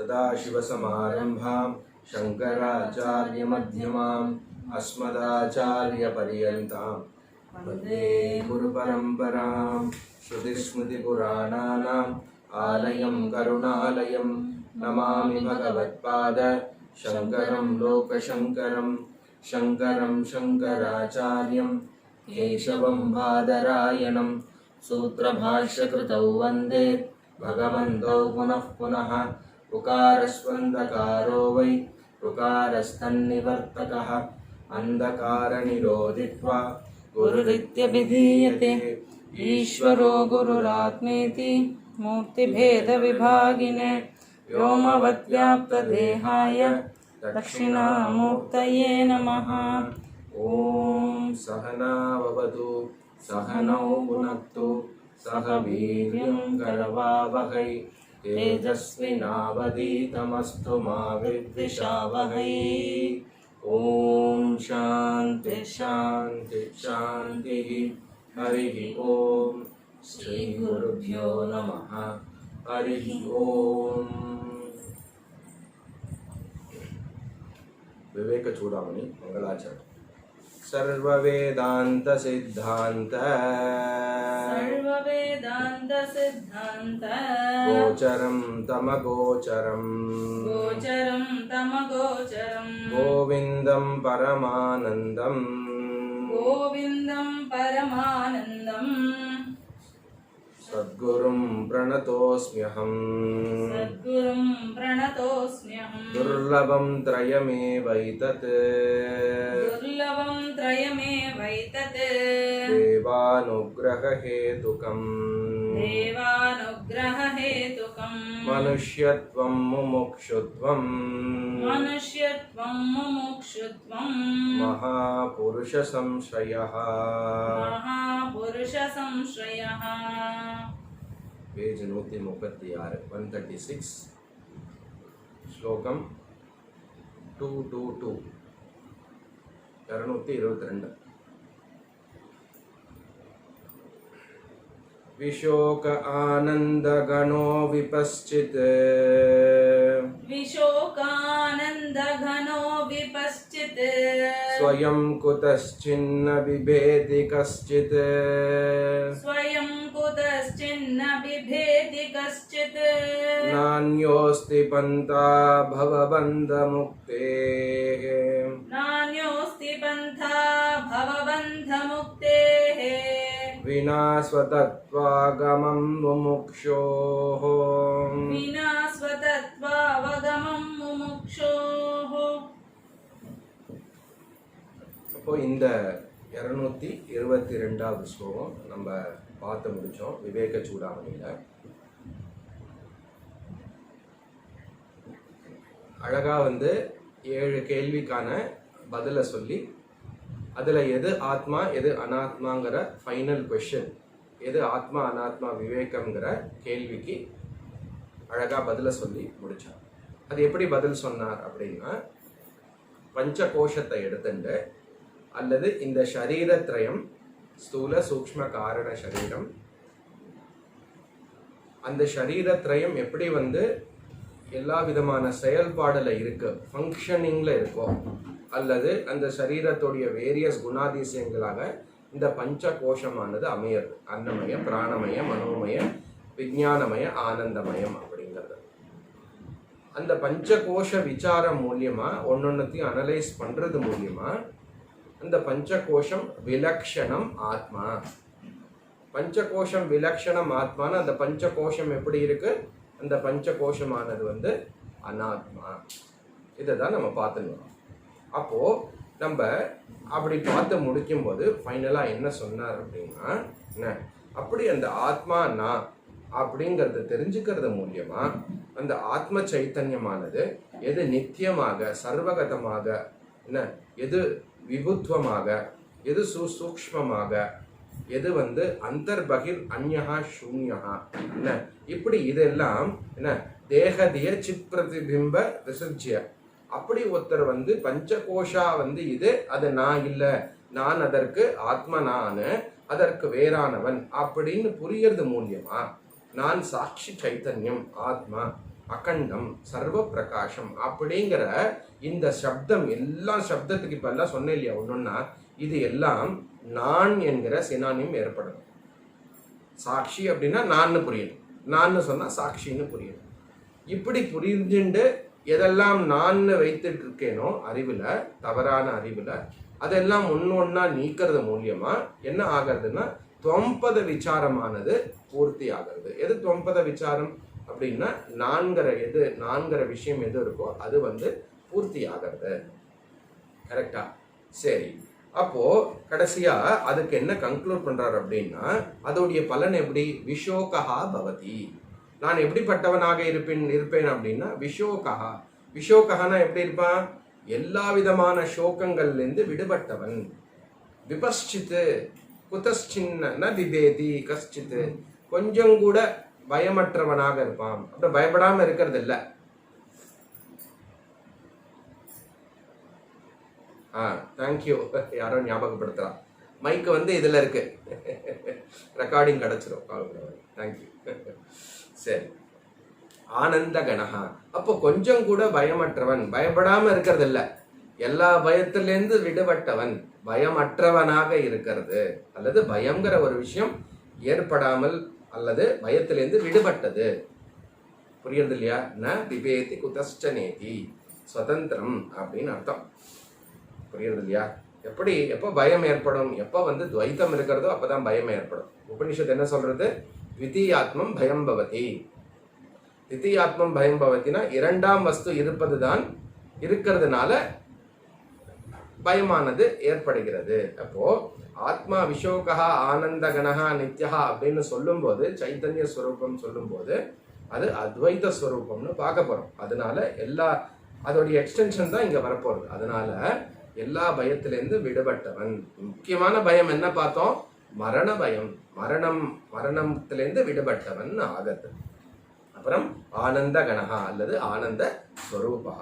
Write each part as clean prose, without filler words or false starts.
सदाशिवसमारम्भां शङ्कराचार्यमध्यमाम् अस्मदाचार्यपर्यन्तां वन्दे गुरुपरम्परां श्रुतिस्मृतिपुराणानाम् आलयं करुणालयं नमामि भगवत्पाद शङ्करं लोकशङ्करं शङ्करं शङ्कराचार्यं केशवं बादरायणं सूत्रभाष्यकृतौ वन्दे भगवन्तौ पुनः पुनः उकारस्वन्धकारो वै उकारस्तन्निवर्तकः अन्धकारनिरोधित्वा गुरुरित्यभिधीयते ईश्वरो गुरुरात्मेति मूर्तिभेदविभागिने व्योमवद्व्याप्तदेहाय दक्षिणामूर्तये नमः। ॐ सहना भवतु सहनौ भुनक्तु सह वीर्यं करवावहै तेजस्विनावधीतमस्तु मा विद्विषावहै। ॐ शान्ति शान्ति शान्तिः। हरिः ॐ श्रीगुरुभ्यो नमः। हरिः ॐ। विवेक चूडामणि मंगलाचरण। सर्ववेदांत सिद्धांत गोचरं तमगोचरं गोविंदं परमानंदं सद्गुरुं प्रणतोऽस्म्यहं दुर्लभं त्रयमेवैतत् देवानुग्ररहेतुकम् मनुष्यत्वं मुमुक्षुत्वं महापुरुषसंश्रयः। पेज 136 136 श्लोकम 222 222 विशोक आनंद गणो विपश्चित् स्वयं कुतश्चिन्न बिभेति कश्चित् नान्योस्ति पन्था भवबन्धमुक्तेः विना स्वतत्त्वागमं मुमुक्षोः। அப்போ இந்த 222வது ஸ்லோகம் நம்ம பார்த்து முடிச்சோம் விவேக சூடாமணியில். அழகா 7 கேள்விக்கான பதிலை சொல்லி அதில் எது ஆத்மா எது அனாத்மாங்கிற ஃபைனல் கொஷின், எது ஆத்மா அனாத்மா விவேகம்ங்கிற கேள்விக்கு அழகாக பதிலை சொல்லி முடித்தார். அது எப்படி பதில் சொன்னார் அப்படின்னா, பஞ்ச கோஷத்தை எடுத்துட்டு அல்லது இந்த சரீரத்ரயம் ஸ்தூல சூக்ஷ்ம காரண சரீரம், அந்த சரீரத்ரயம் எப்படி எல்லா விதமான செயல்பாடில் இருக்கு, ஃபங்க்ஷனிங்கில் இருக்கோ, அல்லது அந்த சரீரத்துடைய வேரியஸ் குணாதிசயங்களாக இந்த பஞ்ச கோஷமானது அமையிறது. அன்னமய, பிராணமய, மனோமய, விஞ்ஞானமய, ஆனந்தமயம் அப்படிங்கிறது. அந்த பஞ்ச கோஷ விசாரம் மூலியமா ஒன்னொன்னுத்தையும் அனலைஸ் பண்றது மூலியமா அந்த பஞ்ச கோஷம் விலக்ஷணம் ஆத்மா. பஞ்ச கோஷம் விலக்ஷணம் ஆத்மான்னு அந்த பஞ்ச கோஷம் எப்படி இருக்கு, அந்த பஞ்ச கோஷமானது அனாத்மா. இதை தான் நம்ம பார்த்துக்கணும். அப்போ நம்ம அப்படி பார்த்து முடிக்கும் போது ஃபைனலா என்ன சொன்னார் அப்படின்னா, அப்படி அந்த ஆத்மா நான் அப்படிங்கிறத தெரிஞ்சுக்கிறது மூலியமா அந்த ஆத்ம சைத்தன்யமானது எது நித்தியமாக சர்வகதமாக, எது விபுத்வமாக, எது சூக்ஷ்மமாக, எது அந்தர்பகிர் அந்யஹா சூன்யஹா, இப்படி இதெல்லாம் தேகதிய சித் பிரதிபிம்ப விசர்ஜ்ய, அப்படி ஒருத்தர் பஞ்சகோஷா இது அது நான் இல்லை, நான் அதற்கு ஆத்ம, நான் அதற்கு வேறானவன் அப்படின்னு புரியறது மூலியமா நான் சாட்சி சைத்தன்யம் ஆத்மா அகண்டம், சர்வ பிரகாசம் அப்படிங்கிற இந்த சப்தம் எல்லா சப்தத்துக்கு இப்போ எல்லாம் சொன்னேன் இல்லையா ஒன்றுன்னா, இது எல்லாம் நான் என்கிற சினானிம் ஏற்படும். சாட்சி அப்படின்னா நான் புரியணும், நான் சொன்னா சாட்சின்னு புரியணும். இப்படி புரிஞ்சுண்டு எதெல்லாம் நான் வைத்துட்டு இருக்கேனோ அறிவுல, தவறான அறிவுல, அதெல்லாம் ஒன்னொன்னா நீக்கிறது மூலியமா என்ன ஆகிறதுன்னா துவம்பத விசாரமானது பூர்த்தி ஆகிறது. எது துவம்பத விசாரம் அப்படின்னா நான்கிற விஷயம் எது இருக்கோ அது பூர்த்தி ஆகிறது. கரெக்டா? சரி, அப்போ கடைசியா அதுக்கு என்ன கன்க்ளூட் பண்றாரு அப்படின்னா, அதோடைய பலன் எப்படி? விஷோகா பவதி. நான் எப்படிப்பட்டவனாக இருப்பேன் அப்படின்னா விஷோகா. விஷோகனா எப்படி இருப்பான்? எல்லா விதமான சோகங்கள்லேருந்து விடுபட்டவன். விபஷ்சித்து குதஷ்சின்ன விபேதி கஷ்டித்து, கொஞ்சம் கூட பயமற்றவனாக இருப்பான். அப்படி பயப்படாம இருக்கிறது இல்லை. தேங்க்யூ, யாரோ ஞாபகப்படுத்துறா. மைக்கு இதுல இருக்கு, ரெக்கார்டிங் கிடைச்சிரும். தேங்க்யூ. சரி, ஆனந்த கணஹா. அப்போ கொஞ்சம் கூட பயமற்றவன், பயப்படாம இருக்கிறது இல்ல, எல்லா பயத்திலேருந்து விடுபட்டவன், பயமற்றவனாக இருக்கிறது, அல்லது பயங்கிற ஒரு விஷயம் ஏற்படாமல் அல்லது பயத்திலேருந்து விடுபட்டது. புரியுறது இல்லையா? ந விபேதி குதஷ்டநேதி, சுதந்திரம் அப்படின்னு அர்த்தம். புரியுறது இல்லையா? எப்போ பயம் ஏற்படும்? எப்போ துவைத்தம் இருக்கிறதோ அப்பதான் பயம் ஏற்படும். உபனிஷத்து என்ன சொல்றது? த்விதீயாத்மம் பயம் பவதி. த்விதீயாத்மம் பயம் பவத்தினா இரண்டாம் வஸ்து இருப்பதுதான், இருக்கிறதுனால பயமானது ஏற்படுகிறது. அப்போ ஆத்மா விஷோகா ஆனந்த கணஹா நித்யா அப்படின்னு சொல்லும் போது, சைத்தன்ய ஸ்வரூபம் சொல்லும் போது அது அத்வைத ஸ்வரூபம்னு பார்க்க போறோம். அதனால அதோடைய எக்ஸ்டென்ஷன் தான் இங்க வரப்போறது. அதனால எல்லா பயத்திலேருந்து விடுபட்டவன். முக்கியமான பயம் என்ன பார்த்தோம்? மரண பயம். மரணத்திலேருந்து விடுபட்டவன் ஆகிறது. அப்புறம் ஆனந்த கணஹா அல்லது ஆனந்த ஸ்வரூபா.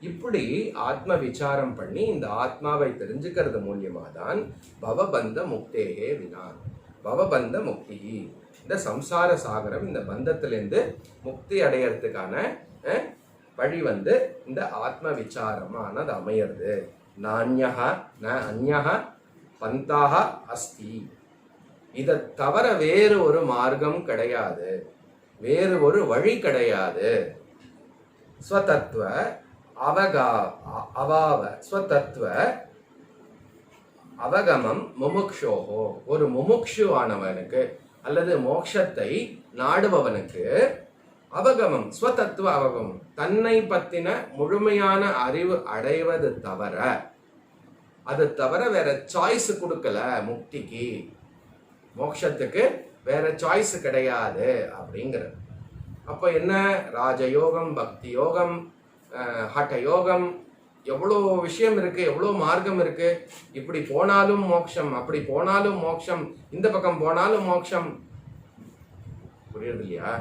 இப்படி ஆத்ம விசாரம் பண்ணி இந்த ஆத்மாவை தெரிஞ்சுக்கிறது மூலியமா தான் பவபந்த முக்தேகே வினா, பவபந்த முக்தி, இந்த சம்சார சாகரம், இந்த பந்தத்திலேருந்து முக்தி அடையறதுக்கான வழி இந்த ஆத்ம விசாரமானது அமையிறது. நான்யஹ ந அன்யஹ பந்தாக அஸ்தி. இதை தவிர வேறு ஒரு மார்க்கம் கிடையாது, வேறு ஒரு வழி கிடையாது. ஸ்வதத்துவ அவாவ ஸ்வதத்துவ அவகமம் முமுக்ஷோஹோ. ஒரு முமுக்ஷு ஆனவனுக்கு அல்லது மோட்சத்தை நாடுபவனுக்கு அவகமம், ஸ்வதத்துவ அவகமம், தன்னை பத்தின முழுமையான அறிவு அடைவது தவிர, அது தவிர வேற சாய்ஸ் கொடுக்கல முக்திக்கு, மோட்சத்துக்கு வேற சாய்ஸ் கிடையாது அப்படிங்கிறது. அப்ப என்ன? ராஜயோகம், பக்தி யோகம், ஹட்ட யோகம், எவ்வளோ விஷயம் இருக்கு, எவ்வளோ மார்க்கம் இருக்கு. இப்படி போனாலும் மோட்சம், அப்படி போனாலும் மோட்சம், இந்த பக்கம் போனாலும் மோட்சம். புரியுறது இல்லையா?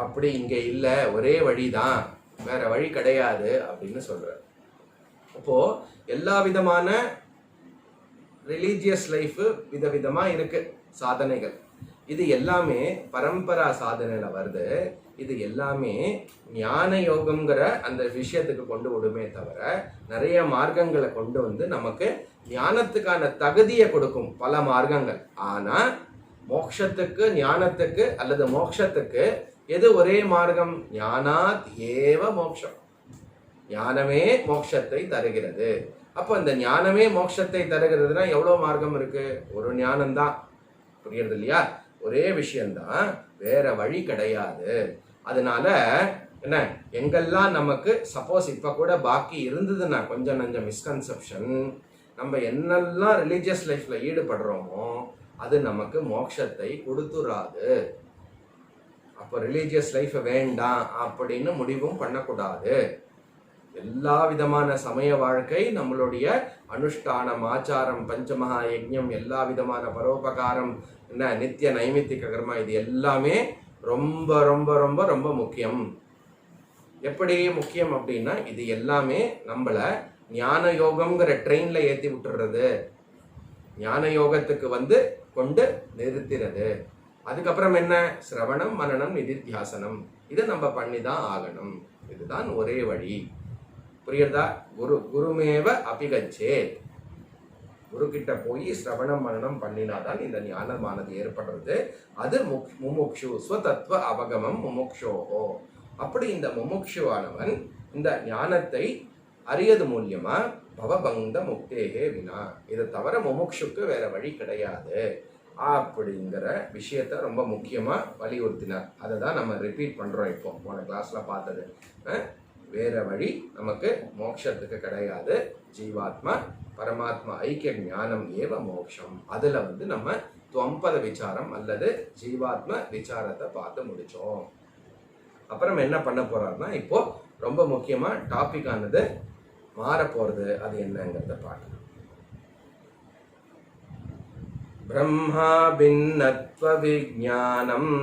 அப்படி இங்க இல்ல, ஒரே வழிதான், வேற வழி கிடையாது அப்படின்னு சொல்ற. அப்போ எல்லா விதமான ரிலீஜியஸ் லைஃப் விதவிதமா இருக்கு, சாதனைகள். இது எல்லாமே பரம்பரா சாதனையில வருது. இது எல்லாமே ஞான யோகம்ங்கிற அந்த விஷயத்துக்கு கொண்டு விடுமே தவிர, நிறைய மார்க்கங்களை கொண்டு நமக்கு ஞானத்துக்கான தகுதியை கொடுக்கும் பல மார்க்கங்கள். ஆனா மோட்சத்துக்கு, ஞானத்துக்கு அல்லது மோட்சத்துக்கு எது ஒரே மார்க்கம்? ஞானாத் ஏவ மோட்சம். ஞானமே மோட்சத்தை தருகிறது. அப்போ இந்த ஞானமே மோட்சத்தை தருகிறதுனா எவ்வளவு மார்க்கம் இருக்கு? ஒரு ஞானம்தான். புரியுறது இல்லையா? ஒரே விஷயம்தான், வேற வழி கிடையாது. அதனால என்ன, எங்கெல்லாம் நமக்கு சப்போஸ் இப்ப கூட பாக்கி இருந்ததுன்னா கொஞ்சம் நஞ்சம் மிஸ்கன்செப்ஷன், நம்ம என்னெல்லாம் ரிலீஜியஸ் லைஃப்ல ஈடுபடுறோமோ அது நமக்கு மோட்சத்தை கொடுத்துராது. அப்போ ரிலீஜியஸ் லைஃப் வேண்டாம் அப்படின்னு முடிவும் பண்ணக்கூடாது. எல்லா விதமான சமய வாழ்க்கை, நம்மளுடைய அனுஷ்டானம், ஆச்சாரம், பஞ்சமகா யஜ்ஞம், எல்லா விதமான பரோபகாரம், என்ன நித்திய நைமித்திக கர்மா, இது எல்லாமே ரொம்ப ரொம்ப ரொம்ப ரொம்ப முக்கியம். எப்படி முக்கியம் அப்படின்னா, இது எல்லாமே நம்மள ஞான யோகம்ங்கிற ட்ரெயின்ல ஏற்றி விட்டுறது, ஞான யோகத்துக்கு கொண்டு நிறுத்துறது. அதுக்கப்புறம் என்ன? சிரவணம், மனனம், நிதித்தியாசனம், இதை நம்ம பண்ணி தான் ஆகணும். இதுதான் ஒரே வழி. புரியுறதா? குருமேவ அபிகச்சே, குரு கிட்ட போய் சிரவணம் மரணம் பண்ணினாதான் இந்த ஞானமானது ஏற்படுறது. அது முமுக்ஷு ஸ்வதத்துவ அவகமம் முமுக்ஷோஹோ. அப்படி இந்த முமுக்ஷுவானவன் இந்த ஞானத்தை அறியது மூலியமா பவபந்த முக்தேகே வினா, இதை தவிர முமுக்ஷுக்கு வேற வழி கிடையாது அப்படிங்கிற விஷயத்த ரொம்ப முக்கியமா வலியுறுத்தினார். அதை தான் நம்ம ரிப்பீட் பண்றோம். இப்போ போன கிளாஸ்ல பார்த்தது, வேற வழி நமக்கு மோட்சத்துக்கு கிடையாது. ஜீவாத்மா பரமாத்மா ஐக்கிய ஞானம் ஏவ மோட்சம். அதுல நம்ம துவம்பத விசாரம் அல்லது ஜீவாத்ம விசாரத்தை பார்த்து முடிச்சோம். அப்புறம் என்ன பண்ண போறாருன்னா, இப்போ ரொம்ப முக்கியமா டாபிக் ஆனது மாற போறது. அது என்னங்கிறத பார்க்கலாம். பிரம்மா பின்னத்வ விஞ்ஞானம்,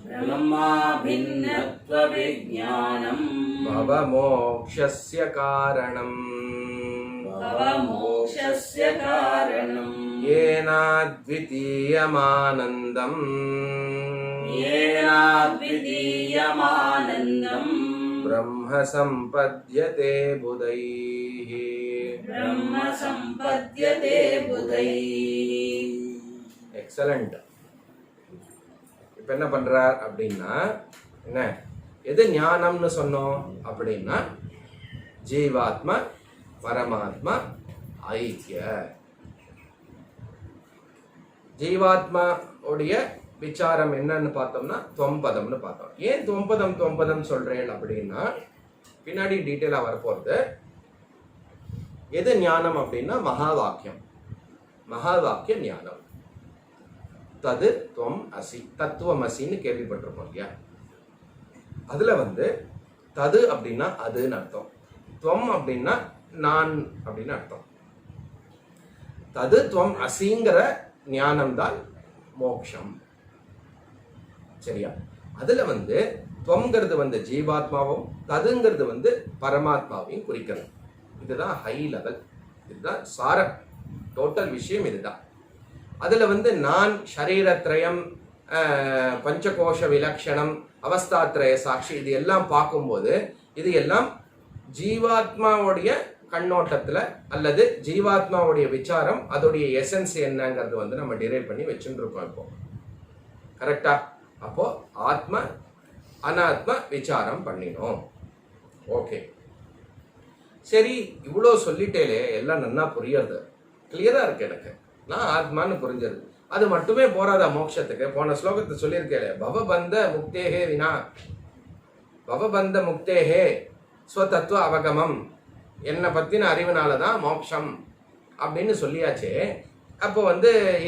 பிரம்மா பின்னத்வ விஞ்ஞானம் பவமோக்ஷஸ்ய காரணம், பவமோக்ஷஸ்ய காரணம் ஏனாத்விதீயமானந்தம், ஏனாத்விதீயமானந்தம் பிரம்ம சம்பத்யதே புதைः, பிரம்ம சம்பத்யதே புதைः. எக்ஸலண்ட். இப்ப என்ன பண்றார் அப்படின்னா, என்ன எது ஞானம்னு சொன்னோம் அப்படின்னா, ஜீவாத்மா பரமாத்மா ஐக்கிய. ஜீவாத்மா உடைய விசாரம் என்னன்னு பார்த்தோம்னா தொம்பதம்னு பார்த்தோம். ஏன் தொம்பதம் சொல்றேன் அப்படின்னா, பின்னாடி டீட்டெயிலா வரப்போறது. எது ஞானம் அப்படின்னா மகா வாக்கியம், மகா வாக்கிய ஞானம். தது துவம் அசி, தத்துவமசின்னு கேள்விப்பட்டிருப்போம் இல்லையா? அதுல தது அப்படின்னா அதுன்னு அர்த்தம், துவம் அப்படின்னா நான் அப்படின்னு அர்த்தம். தது துவம் அசிங்கிற ஞானம் தான் மோக்ஷம். சரியா? அதுல துவங்கிறது ஜீவாத்மாவும், ததுங்கிறது பரமாத்மாவையும் குறிக்கிறது. இதுதான் ஹை லெவல், இதுதான் சாரம், டோட்டல் விஷயம் இதுதான். அதுல நான் ஷரீரத்ரயம், பஞ்சகோஷ விலக்ஷணம், அவஸ்தாத்ரய சாட்சி, இது எல்லாம் பார்க்கும்போது இது எல்லாம் ஜீவாத்மாவுடைய கண்ணோட்டத்துல அல்லது ஜீவாத்மாவுடைய விசாரம், அதோடைய எசன்ஸ் என்னங்கிறது நம்ம டிரைவ் பண்ணி வச்சுட்டு இருக்கோம் இப்போ. கரெக்டா? அப்போ ஆத்ம அனாத்ம விசாரம் பண்ணினோம். ஓகே, சரி, இவ்வளோ சொல்லிட்டேலே எல்லாம் நல்லா புரியுறது, கிளியரா இருக்கு எனக்கு. நான் ஆத்மான்னு புரிஞ்சது. அது மட்டுமே போறாதா மோட்சத்துக்கு? போன ஸ்லோகத்தை சொல்லியிருக்கேன், பவபந்த முக்தேகே வினா, பவபந்த முக்தேகே ஸ்வதத்துவ அவகமம், என்னை பத்தின அறிவுனாலதான் மோட்சம் அப்படின்னு சொல்லியாச்சே. அப்போ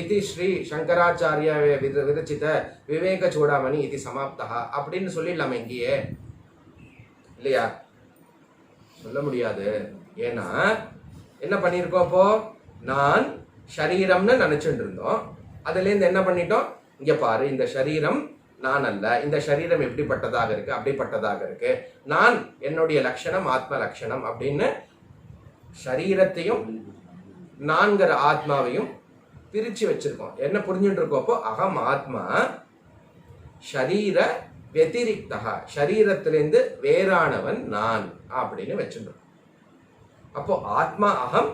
இதி ஸ்ரீ சங்கராச்சாரிய விரச்சித விவேக சூடாமணி இது சமாப்தா அப்படின்னு சொல்லிடலாமே இங்கேயே, இல்லையா? சொல்ல முடியாது. ஏன்னா என்ன பண்ணியிருக்கோம், அப்போ நான் ஷரீரம்னு நினைச்சுட்டு இருந்தோம். அதுல இருந்து என்ன பண்ணிட்டோம், இங்க பாரு, இந்த ஷரீரம் நான் அல்ல, இந்த ஷரீரம் எப்படிப்பட்டதாக இருக்கு, அப்படிப்பட்டதாக இருக்கு, நான் என்னுடைய லட்சணம் ஆத்ம லட்சணம் அப்படின்னு ஷரீரத்தையும் நான்கிற ஆத்மாவையும் பிரிச்சு வச்சிருக்கோம். என்ன புரிஞ்சுட்டு இருக்கோம், அப்போ அகம் ஆத்மா ஷரீர வெதிரிக்தா, ஷரீரத்திலிருந்து வேறானவன் நான் அப்படின்னு வச்சிருக்கோம். அப்போ ஆத்மா அகம்,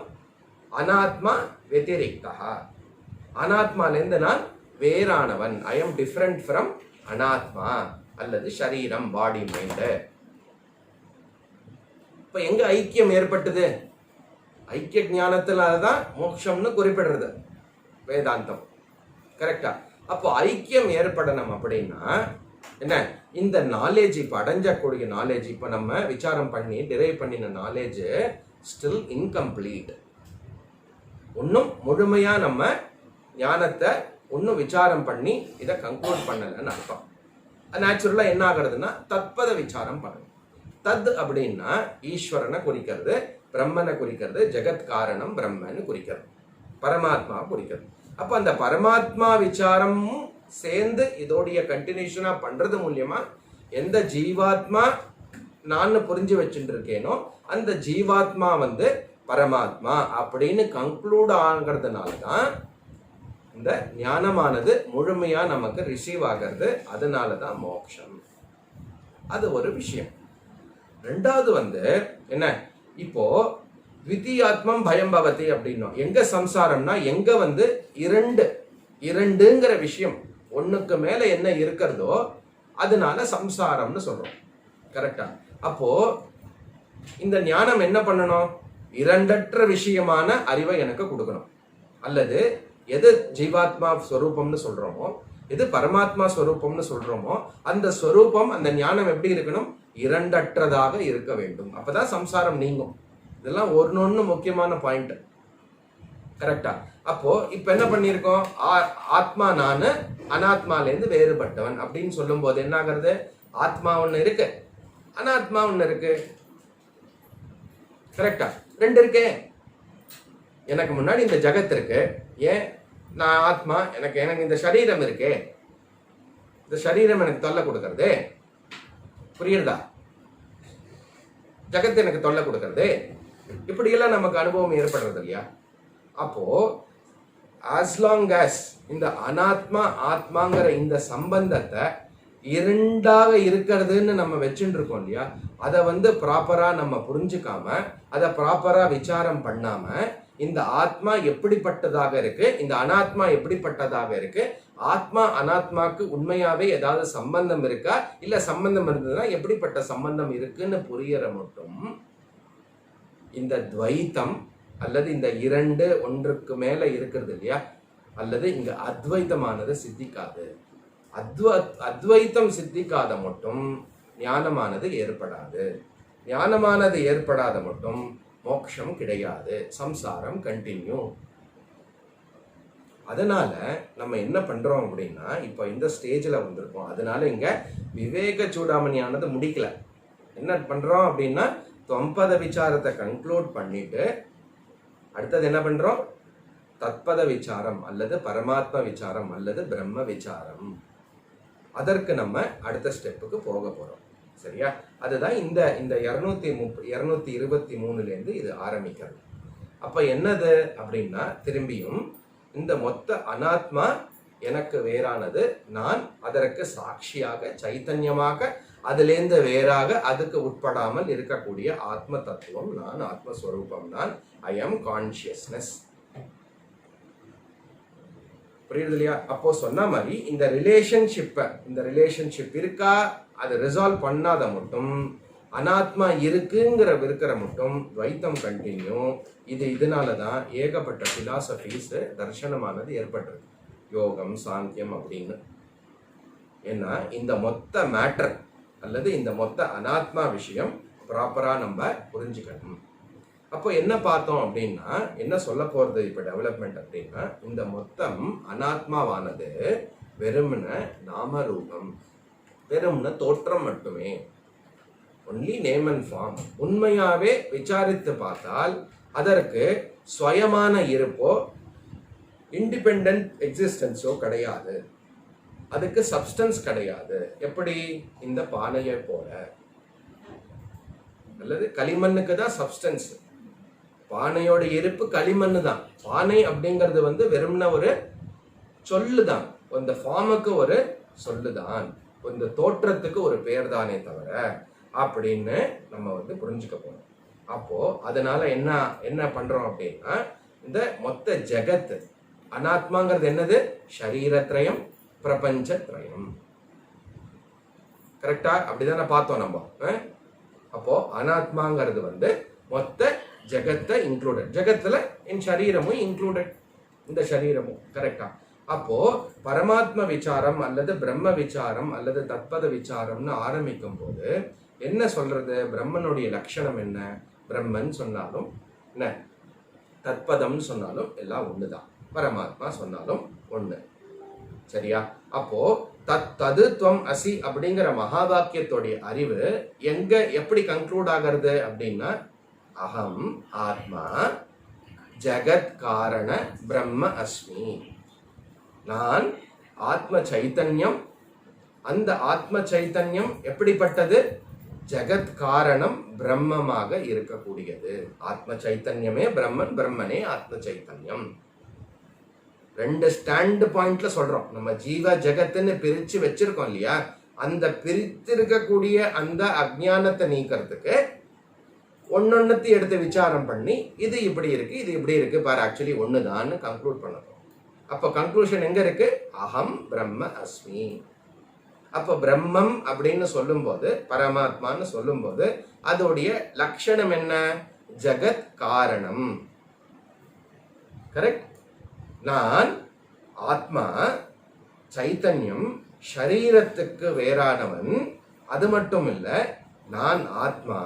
அனாத்மா வெதிரிக்தா, அனாத்மாலேருந்து நான் வேறானவன், ஐ எம் டிஃபரண்ட் ஃப்ரம் அனாத்மா அல்லது ஷரீரம், பாடி, மைண்ட். இப்ப எங்க ஐக்கியம் ஏற்பட்டது? ஐக்கிய ஞானத்தினாலதான் மோட்சம்னு குறிப்பிடுறது வேதாந்தம். கரெக்டா? அப்போ ஐக்கியம் ஏற்படணும் அப்படின்னா என்ன, இந்த நாலேஜ், இப்ப அடைஞ்சக்கூடிய நாலேஜ், இப்ப நம்ம விசாரம் பண்ணி டிரைவ் பண்ணின நாலேஜ் ஸ்டில் இன்கம்ப்ளீட். இன்னும் முழுமையா நம்ம ஞானத்தை இன்னும் விசாரம் பண்ணி இதை கன்க்ளூட் பண்ணலன்னு அர்த்தம். நேச்சுரலா என்ன ஆகுறதுன்னா தத்பத விசாரம் பண்ணணும். தத் அப்படின்னா ஈஸ்வரனை குறிக்கிறது, பிரம்மனை குறிக்கிறது, ஜெகத் காரணம் பிரம்மன்னு குறிக்கிறது, பரமாத்மா குறிக்கிறது. அப்ப அந்த பரமாத்மா விசாரமும் சேர்ந்து இதோடைய கண்டினியூஷனா பண்றது மூலியமா எந்த ஜீவாத்மா நான் புரிஞ்சு வச்சுட்டு இருக்கேனோ அந்த ஜீவாத்மா பரமாத்மா அப்படின்னு கன்க்ளூட் ஆகிறதுனாலதான் இந்த ஞானமானது முழுமையா நமக்கு ரிசீவ் ஆகிறது. அதனாலதான் மோட்சம். அது ஒரு விஷயம். ரெண்டாவது என்ன, இப்போ த்விதீயாத்மம் பயம் பவதி அப்படின்னோம். எங்க சம்சாரம்னா எங்க இரண்டுங்கிற விஷயம் ஒண்ணுக்கு மேல என்ன இருக்கிறதோ அதனால சம்சாரம்னு சொல்றோம். கரெக்டா? அப்போ இந்த ஞானம் என்ன பண்ணணும்? இரண்டற்ற விஷயமான அறிவை எனக்கு கொடுக்கணும். அல்லது எது ஜீவாத்மா ஸ்வரூபம்னு சொல்றோமோ, எது பரமாத்மா ஸ்வரூபம்னு சொல்றோமோ, அந்த ஸ்வரூபம், அந்த ஞானம் எப்படி இருக்கணும்? இரண்டற்றதாக இருக்க வேண்டும். அப்பதான் சம்சாரம் நீங்கும். இதெல்லாம் ஒன்னொன்னு முக்கியமான பாயிண்ட். கரெக்டா? அப்போ இப்ப என்ன பண்ணிருக்கோம்? ஆத்மா நானு, அனாத்மாலேருந்து வேறுபட்டவன் அப்படின்னு சொல்லும் போது என்ன ஆகிறது? ஆத்மா ஒண்ணு இருக்கு, அனாத்மா ஒண்ணு இருக்கு. கரெக்டா? ரெண்டு இருக்கே. எனக்கு முன்னாடி இந்த ஜகத் இருக்கு. ஏன்? நான் ஆத்மா. எனக்கு இந்த சரீரம் இருக்கே. இந்த சரீரம் எனக்கு தொல்லை கொடுக்கறது. புரியுறதா? ஜகத் எனக்கு தொல்லை கொடுக்கறது. இப்படியெல்லாம் நமக்கு அனுபவம் ஏற்படுறது இல்லையா? அப்போ as long as இந்த அனாத்மா ஆத்மாங்கிற இந்த சம்பந்தத்தை இரண்டாக இருக்கிறதுன்னு நம்ம வச்சுட்டு இருக்கோம் இல்லையா, அதை ப்ராப்பரா நம்ம புரிஞ்சுக்காம, அதை ப்ராப்பரா விசாரம் பண்ணாம, இந்த ஆத்மா எப்படிப்பட்டதாக இருக்கு, இந்த அனாத்மா எப்படிப்பட்டதாக இருக்கு, ஆத்மா அனாத்மாக்கு உண்மையாவே ஏதாவது சம்பந்தம் இருக்கா, இல்ல சம்பந்தம் இருந்ததுன்னா எப்படிப்பட்ட சம்பந்தம் இருக்குன்னு புரியற மட்டும் இந்த துவைத்தம் அல்லது இந்த இரண்டு ஒன்றுக்கு மேல இருக்கிறது இல்லையா, அல்லது இங்க அத்வைத்தமானது சித்திக்காது. அத்வைத்தம் சித்திக்காத மட்டும் ஞானமானது ஏற்படாது. ஞானமானது ஏற்படாத மட்டும் மோட்சம் கிடையாது. சம்சாரம் கண்டினியூ. அதனால நம்ம என்ன பண்றோம் அப்படின்னா, இப்போ இந்த ஸ்டேஜ்ல வந்திருக்கோம். அதனால இங்க விவேக சூடாமணியானது முடிக்கல. என்ன பண்றோம் அப்படின்னா, தொம்பத விசாரத்தை கன்க்ளூட் பண்ணிட்டு அடுத்தது என்ன பண்றோம்? தத்பத விசாரம் அல்லது பரமாத்ம விசாரம் அல்லது பிரம்ம விசாரம். அதற்கு நம்ம அடுத்த ஸ்டெப்புக்கு போக போறோம். சரியா? அதுதான் இந்த 223 இது ஆரம்பிக்கிறது. அப்ப என்னது அப்படின்னா, திரும்பியும் இந்த மொத்த அனாத்மா எனக்கு வேறானது, நான் அதற்கு சாட்சியாக சைத்தன்யமாக அதிலேந்து வேறாக அதுக்கு உட்படாமல் இருக்கக்கூடிய ஆத்ம தத்துவம் நான், ஆத்மஸ்வரூபம் நான். I am consciousness. புரியுது இல்லையா? அப்போ சொன்ன மாதிரி இந்த ரிலேஷன்ஷிப் இருக்கா, அதை ரிசால்வ் பண்ணாத மட்டும், அனாத்மா இருக்கிற மட்டும் துவைத்தம் கண்டினியூ. இதனாலதான் ஏகப்பட்ட பிலாசபிஸ் தர்சனமானது ஏற்பட்டிருக்கு, யோகம் சாங்கியம் அப்படின்னு. ஏன்னா இந்த மொத்த மேட்டர் அல்லது இந்த மொத்த அனாத்மா விஷயம் ப்ராப்பரா நம்ம புரிஞ்சுக்கணும். அப்போ என்ன பார்த்தோம் அப்படின்னா, என்ன சொல்ல போறது இப்ப டெவலப்மெண்ட் அப்படின்னா, இந்த மொத்தம் அனாத்மாவானது வெறுமன நாமரூபம், வெறும்ன தோற்றம் மட்டுமே. Only name and form. உண்மையாவே விசாரித்து பார்த்தால் அதற்கு சுயமான இருப்போ இண்டிபெண்டன்ட் எக்ஸிஸ்டன்ஸோ கிடையாது. அதுக்கு சப்ஸ்டன்ஸ் கிடையாது. எப்படி? இந்த பானையை போல. அல்லது களிமண்ணுக்கு தான் சப்ஸ்டன்ஸ். பானையோட இருப்பு களிமண்ணு தான். பானை அப்படிங்கிறது வெறும்ன ஒரு சொல்லுதான், இந்த ஃபார்முக்கு ஒரு சொல்லுதான், இந்த தோற்றத்துக்கு ஒரு பேர் தானே தவிர அப்படின்னு நம்ம புரிஞ்சுக்க போறோம். அப்போ அதனால என்ன பண்றோம் அப்படின்னா, இந்த மொத்த ஜெகத் அனாத்மாங்கிறது என்னது? ஷரீரத்ரயம், பிரபஞ்சத்ரயம். கரெக்டா? அப்படிதானே பார்த்தோம் நம்ம. அப்போ அனாத்மாங்கிறது மொத்த ஜெகத்தை இன்க்ளூடட். ஜெகத்துல என் சரீரமும் இன்க்ளூடட், இந்த சரீரமும். கரெக்டா? அப்போ பரமாத்ம விசாரம் அல்லது பிரம்ம விசாரம் அல்லது தத்பத விசாரம்னு ஆரம்பிக்கும் போது என்ன சொல்றது? பிரம்மனுடைய லட்சணம் என்ன? பிரம்மன் சொன்னாலும் என்ன, தத்பதம் சொன்னாலும் எல்லாம் ஒண்ணுதான், பரமாத்மா சொன்னாலும் ஒண்ணு. சரியா? அப்போ தது துவம் அசி அப்படிங்கிற மகா வாக்கியத்தோடைய அறிவு எங்க எப்படி கன்க்ளூட் ஆகிறது அப்படின்னா, அகம் ஆத்மா ஜகத் காரண பிரம்ம அஸ்மி. நான் ஆத்ம சைத்தன்யம். அந்த ஆத்ம சைத்தன்யம் எப்படிப்பட்டது? ஜகத் காரணம் பிரம்மமாக இருக்கக்கூடியது. ஆத்ம சைத்தன்யமே பிரம்மன், பிரம்மனே ஆத்ம சைத்தன்யம். 2 ஸ்டாண்ட் பாயிண்ட்ல சொல்றோம். நம்ம ஜீவ ஜெகத்துன்னு பிரிச்சு வச்சிருக்கோம் இல்லையா, அந்த பிரித்திருக்கக்கூடிய அந்த அஜ்ஞானத்தை நீக்கிறதுக்கு ஒன்னொன்னத்தை எடுத்து விசாரம் பண்ணி இது இப்படி இருக்கு, இது இப்படி இருக்கு பாரு, ஆக்சுவலி ஒண்ணுதான்னு கன்க்ளூட் பண்ணணும். அப்ப கன்க்ளூஷன் எங்க இருக்கு? அகம் பிரம்ம அஸ்மி. அப்ப பிரம்மம் அப்படின்னு சொல்லும்போது, பரமாத்மான்னு சொல்லும்போது அதோடைய லட்சணம் என்ன? ஜகத் காரணம். கரெக்ட்? நான் ஆத்மா, சைத்தன்யம், ஷரீரத்துக்கு வேறானவன். அது மட்டும் இல்ல, நான் ஆத்மா,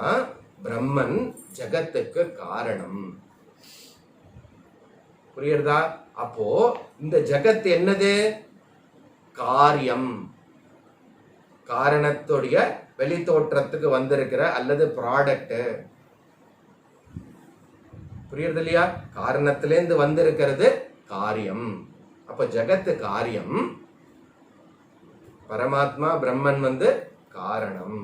பிரம்மன், ஜகத்துக்கு காரணம். புரியுறதா? அப்போ இந்த ஜகத் என்னது? காரியம். காரணத்துடைய வெளித்தோற்றத்துக்கு வந்திருக்கிற அல்லது ப்ராடக்ட். புரியுறது இல்லையா? காரணத்திலேருந்து வந்திருக்கிறது காரியம். அப்ப ஜகத்து காரியம், பரமாத்மா பிரம்மன் காரணம்.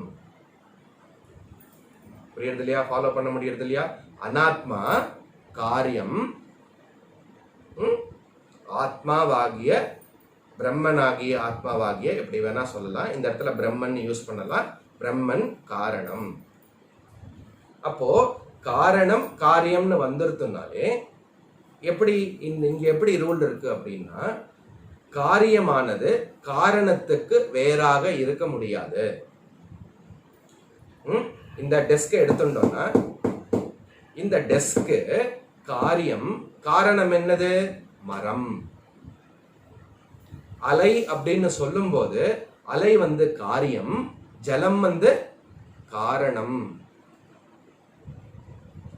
புரியுறது இல்லையா? ஃபாலோ பண்ண முடியறது இல்லையா? அனாத்மா காரியம், ஆத்மாவாகிய பிரம்மனாகிய ஆத்மாவாகிய எப்படி வேணா சொல்லலாம். இந்த இடத்துல பிரம்மன் யூஸ் பண்ணலாம். பிரம்மன் காரணம். அப்போ காரணம் காரியம்னு வந்துருத்துனாலே எப்படி இங்க எப்படி ரூல் இருக்கு அப்படின்னா, காரியமானது காரணத்துக்கு வேறாக இருக்க முடியாது. இந்த டெஸ்கை எடுத்துட்டோம்னா, இந்த டெஸ்க்கு காரியம், காரணம் என்னது? மரம். அலை அப்படின்னு சொல்லும் போது அலை காரியம், ஜலம் காரணம்.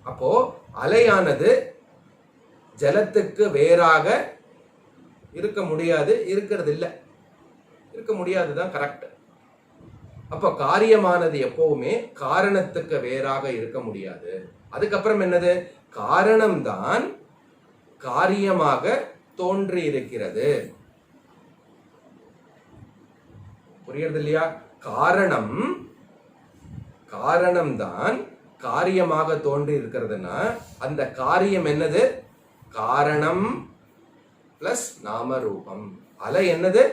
அப்போ அலையானது ஜலத்துக்கு வேறாக இருக்க முடியாது, இருக்கிறது இல்லை, இருக்க முடியாதுதான் கரெக்ட். அப்ப காரியமானது எப்பவுமே காரணத்துக்கு வேறாக இருக்க முடியாது. அதுக்கப்புறம் என்னது? காரணம்தான் காரியமாக தோன்றி இருக்கிறது. புரியுறது இல்லையா? காரணம்தான் காரியமாக தோன்றி இருக்கிறதுனா அந்த காரியம் என்னது? காரணம் பிளஸ் நாமரூபம். அலை என்னது?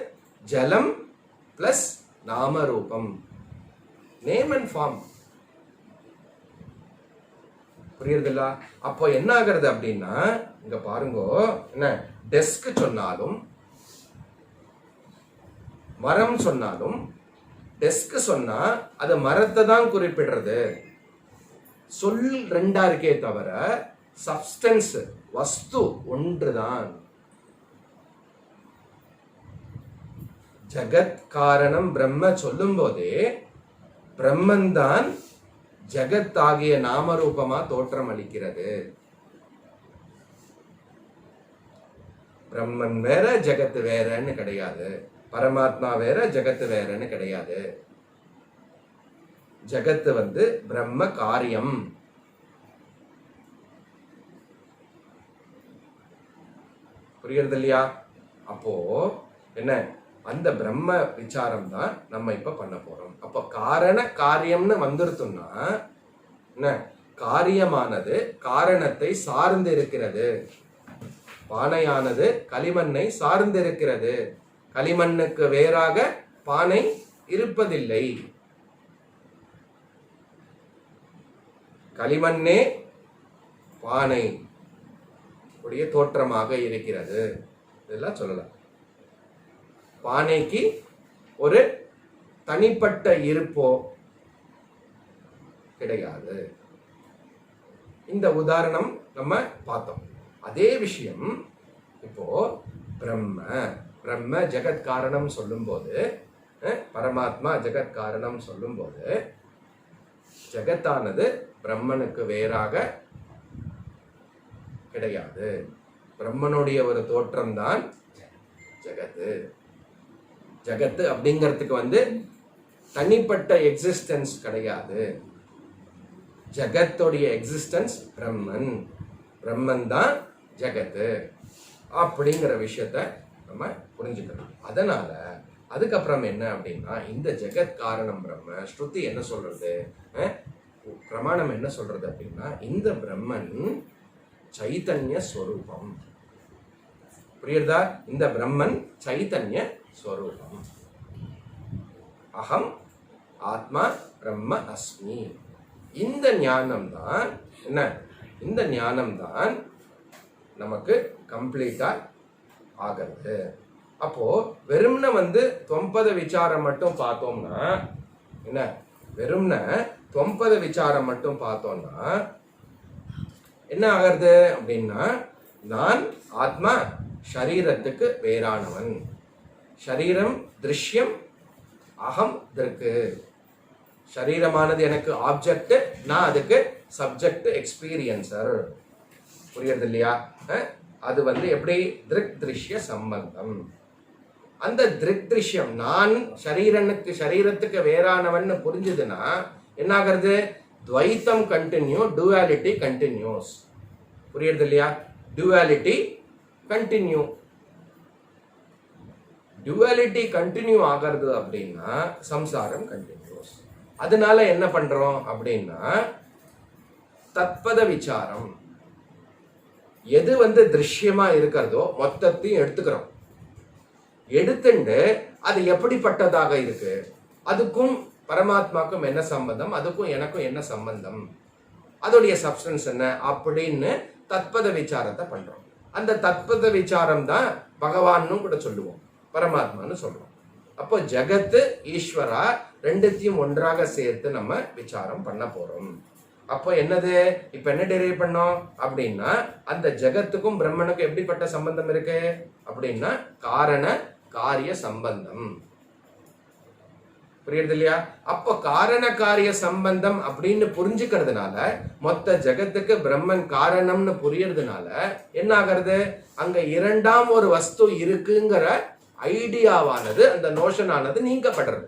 ஜலம் பிளஸ் நாமரூபம். Name and form. புரியுறதில்ல? அப்போ என்ன ஆகிறது அப்படின்னா, இங்க பாருங்க, என்ன டெஸ்க் சொன்னாலும், மரம் சொன்னாலும், டெஸ்க் சொன்னா அது மரத்தை தான் குறிப்பிடுறது. சொல் ரெண்டா இருக்கே தவிர சப்ஸ்டன்ஸ், வஸ்து ஒன்றுதான். ஜகத் காரணம் பிரம்ம சொல்லும் போதே பிரம்மன் தான் ஜகத் ஆகிய நாமரூபமா தோற்றம் அளிக்கிறது. பிரம்மன் வேற ஜகத்து வேறன்னு கிடையாது, பரமாத்மா வேற ஜகத்து வேறன்னு கிடையாது. ஜகத்து பிரம்ம காரியம். புரியுறது இல்லையா? அப்போ என்ன, அந்த பிரம்ம விசாரம் தான் நம்ம இப்ப பண்ண போறோம். அப்போ காரண காரியம்னு வந்துருத்தோம்னா என்ன, காரியமானது காரணத்தை சார்ந்து இருக்கிறது. பானையானது களிமண்ணை சார்ந்து இருக்கிறது. களிமண்ணுக்கு வேறாக பானை இருப்பதில்லை. களிமண்ணே பானை உடைய தோற்றமாக இருக்கிறது. இதெல்லாம் சொல்லலாம். பானைக்கு ஒரு தனிப்பட்ட இருப்போ கிடையாது. இந்த உதாரணம் நம்ம பார்த்தோம். அதே விஷயம் இப்போ பிரம்ம ஜெகத் காரணம் சொல்லும் போது, பரமாத்மா ஜெகத் காரணம் சொல்லும் போது, ஜெகத்தானது பிரம்மனுக்கு வேறாக கிடையாது. பிரம்மனுடைய ஒரு தோற்றம் தான் ஜெகத்து. ஜெகத்து அப்படிங்கிறதுக்கு தனிப்பட்ட எக்ஸிஸ்டன்ஸ் கிடையாது. ஜெகத்துடைய எக்ஸிஸ்டன்ஸ் பிரம்மன். பிரம்மன் தான் ஜெகத்து அப்படிங்கிற விஷயத்த நம்ம புரிஞ்சுக்கணும். அதனால அதுக்கப்புறம் என்ன அப்படின்னா, இந்த ஜெகத் காரணம் பிரம்ம ஸ்ருதி என்ன சொல்றது, பிரமாணம் என்ன சொல்றது அப்படின்னா, இந்த பிரம்மன் சைத்தன்ய ஸ்வரூபம். புரியுதா? இந்த பிரம்மன் சைத்தன்ய ஸ்வரூபம். அகம் ஆத்மா பிரம்ம அஸ்மி. இந்த ஞானம் தான் என்ன? இந்த ஞானம் தான் நமக்கு கம்ப்ளீட்டா ஆகிறது. அப்போ வெறும்ன தொம்பத விசாரம் மட்டும் பார்த்தோம்னா என்ன? வெறும்ன தொம்பத விசாரம் மட்டும் பார்த்தோம்னா என்ன ஆகிறது அப்படின்னா, நான் ஆத்மா ஷரீரத்துக்கு வேறானவன், ஷரீரம் திருஷ்யம், அகம் திருக்கு. ஷரீரமானது எனக்கு ஆப்ஜெக்ட், நான் அதுக்கு சப்ஜெக்ட் எக்ஸ்பீரியன்சர். புரியுறது இல்லையா? அது எப்படி? திருக் திருஷ்ய சம்பந்தம். அந்த திருக் திருஷ்யம் நான் சரீரத்துக்கு வேறானவன் புரிஞ்சுதுன்னா என்ன ஆகிறது? துவைத்தம் கண்டினியூ, டுவாலிட்டி கண்டினியூஸ். புரியுறது இல்லையா? Duality continue. டுவாலிட்டி கண்டினியூ ஆகிறது அப்படின்னா சம்சாரம் கண்டினியூஸ். அதனால என்ன பண்றோம் அப்படின்னா தத்பத விசாரம். எது திருஷ்யமா இருக்கிறதோ மொத்தத்தையும் எடுத்துக்கிறோம். எடுத்துட்டு அது எப்படிப்பட்டதாக இருக்கு, அதுக்கும் பரமாத்மாக்கும் என்ன சம்பந்தம், அதுக்கும் எனக்கும் என்ன சம்பந்தம், அதோடைய சப்ஸ்டன்ஸ் என்ன அப்படின்னு தத்பத விசாரத்தை பண்றோம். அந்த தத்பத விசாரம் தான் பகவான்னு கூட சொல்லுவோம், பரமாத்மான்னு சொல்றோம். அப்போ ஜகத்து ஈஸ்வரா ரெண்டுத்தையும் ஒன்றாக சேர்த்து நம்ம விசாரம் பண்ண போறோம். அப்போ என்னது? இப்ப என்ன டெரைவ் பண்ணோம் அப்படின்னா, அந்த ஜகத்துக்கும் பிரம்மனுக்கும் எப்படிப்பட்ட சம்பந்தம் இருக்கு அப்படின்னா காரண காரிய சம்பந்தம். புரியுது இல்லையா? அப்போ காரண காரிய சம்பந்தம் அப்படின்னு புரிஞ்சுக்கிறதுனால, மொத்த ஜகத்துக்கு பிரம்மன் காரணம்னு புரியறதுனால என்ன ஆகிறது? அங்க இரண்டாம் ஒரு வஸ்து இருக்குங்கிற ஐடியாவானது, அந்த நோஷன் ஆனது நீங்கப்படுறது.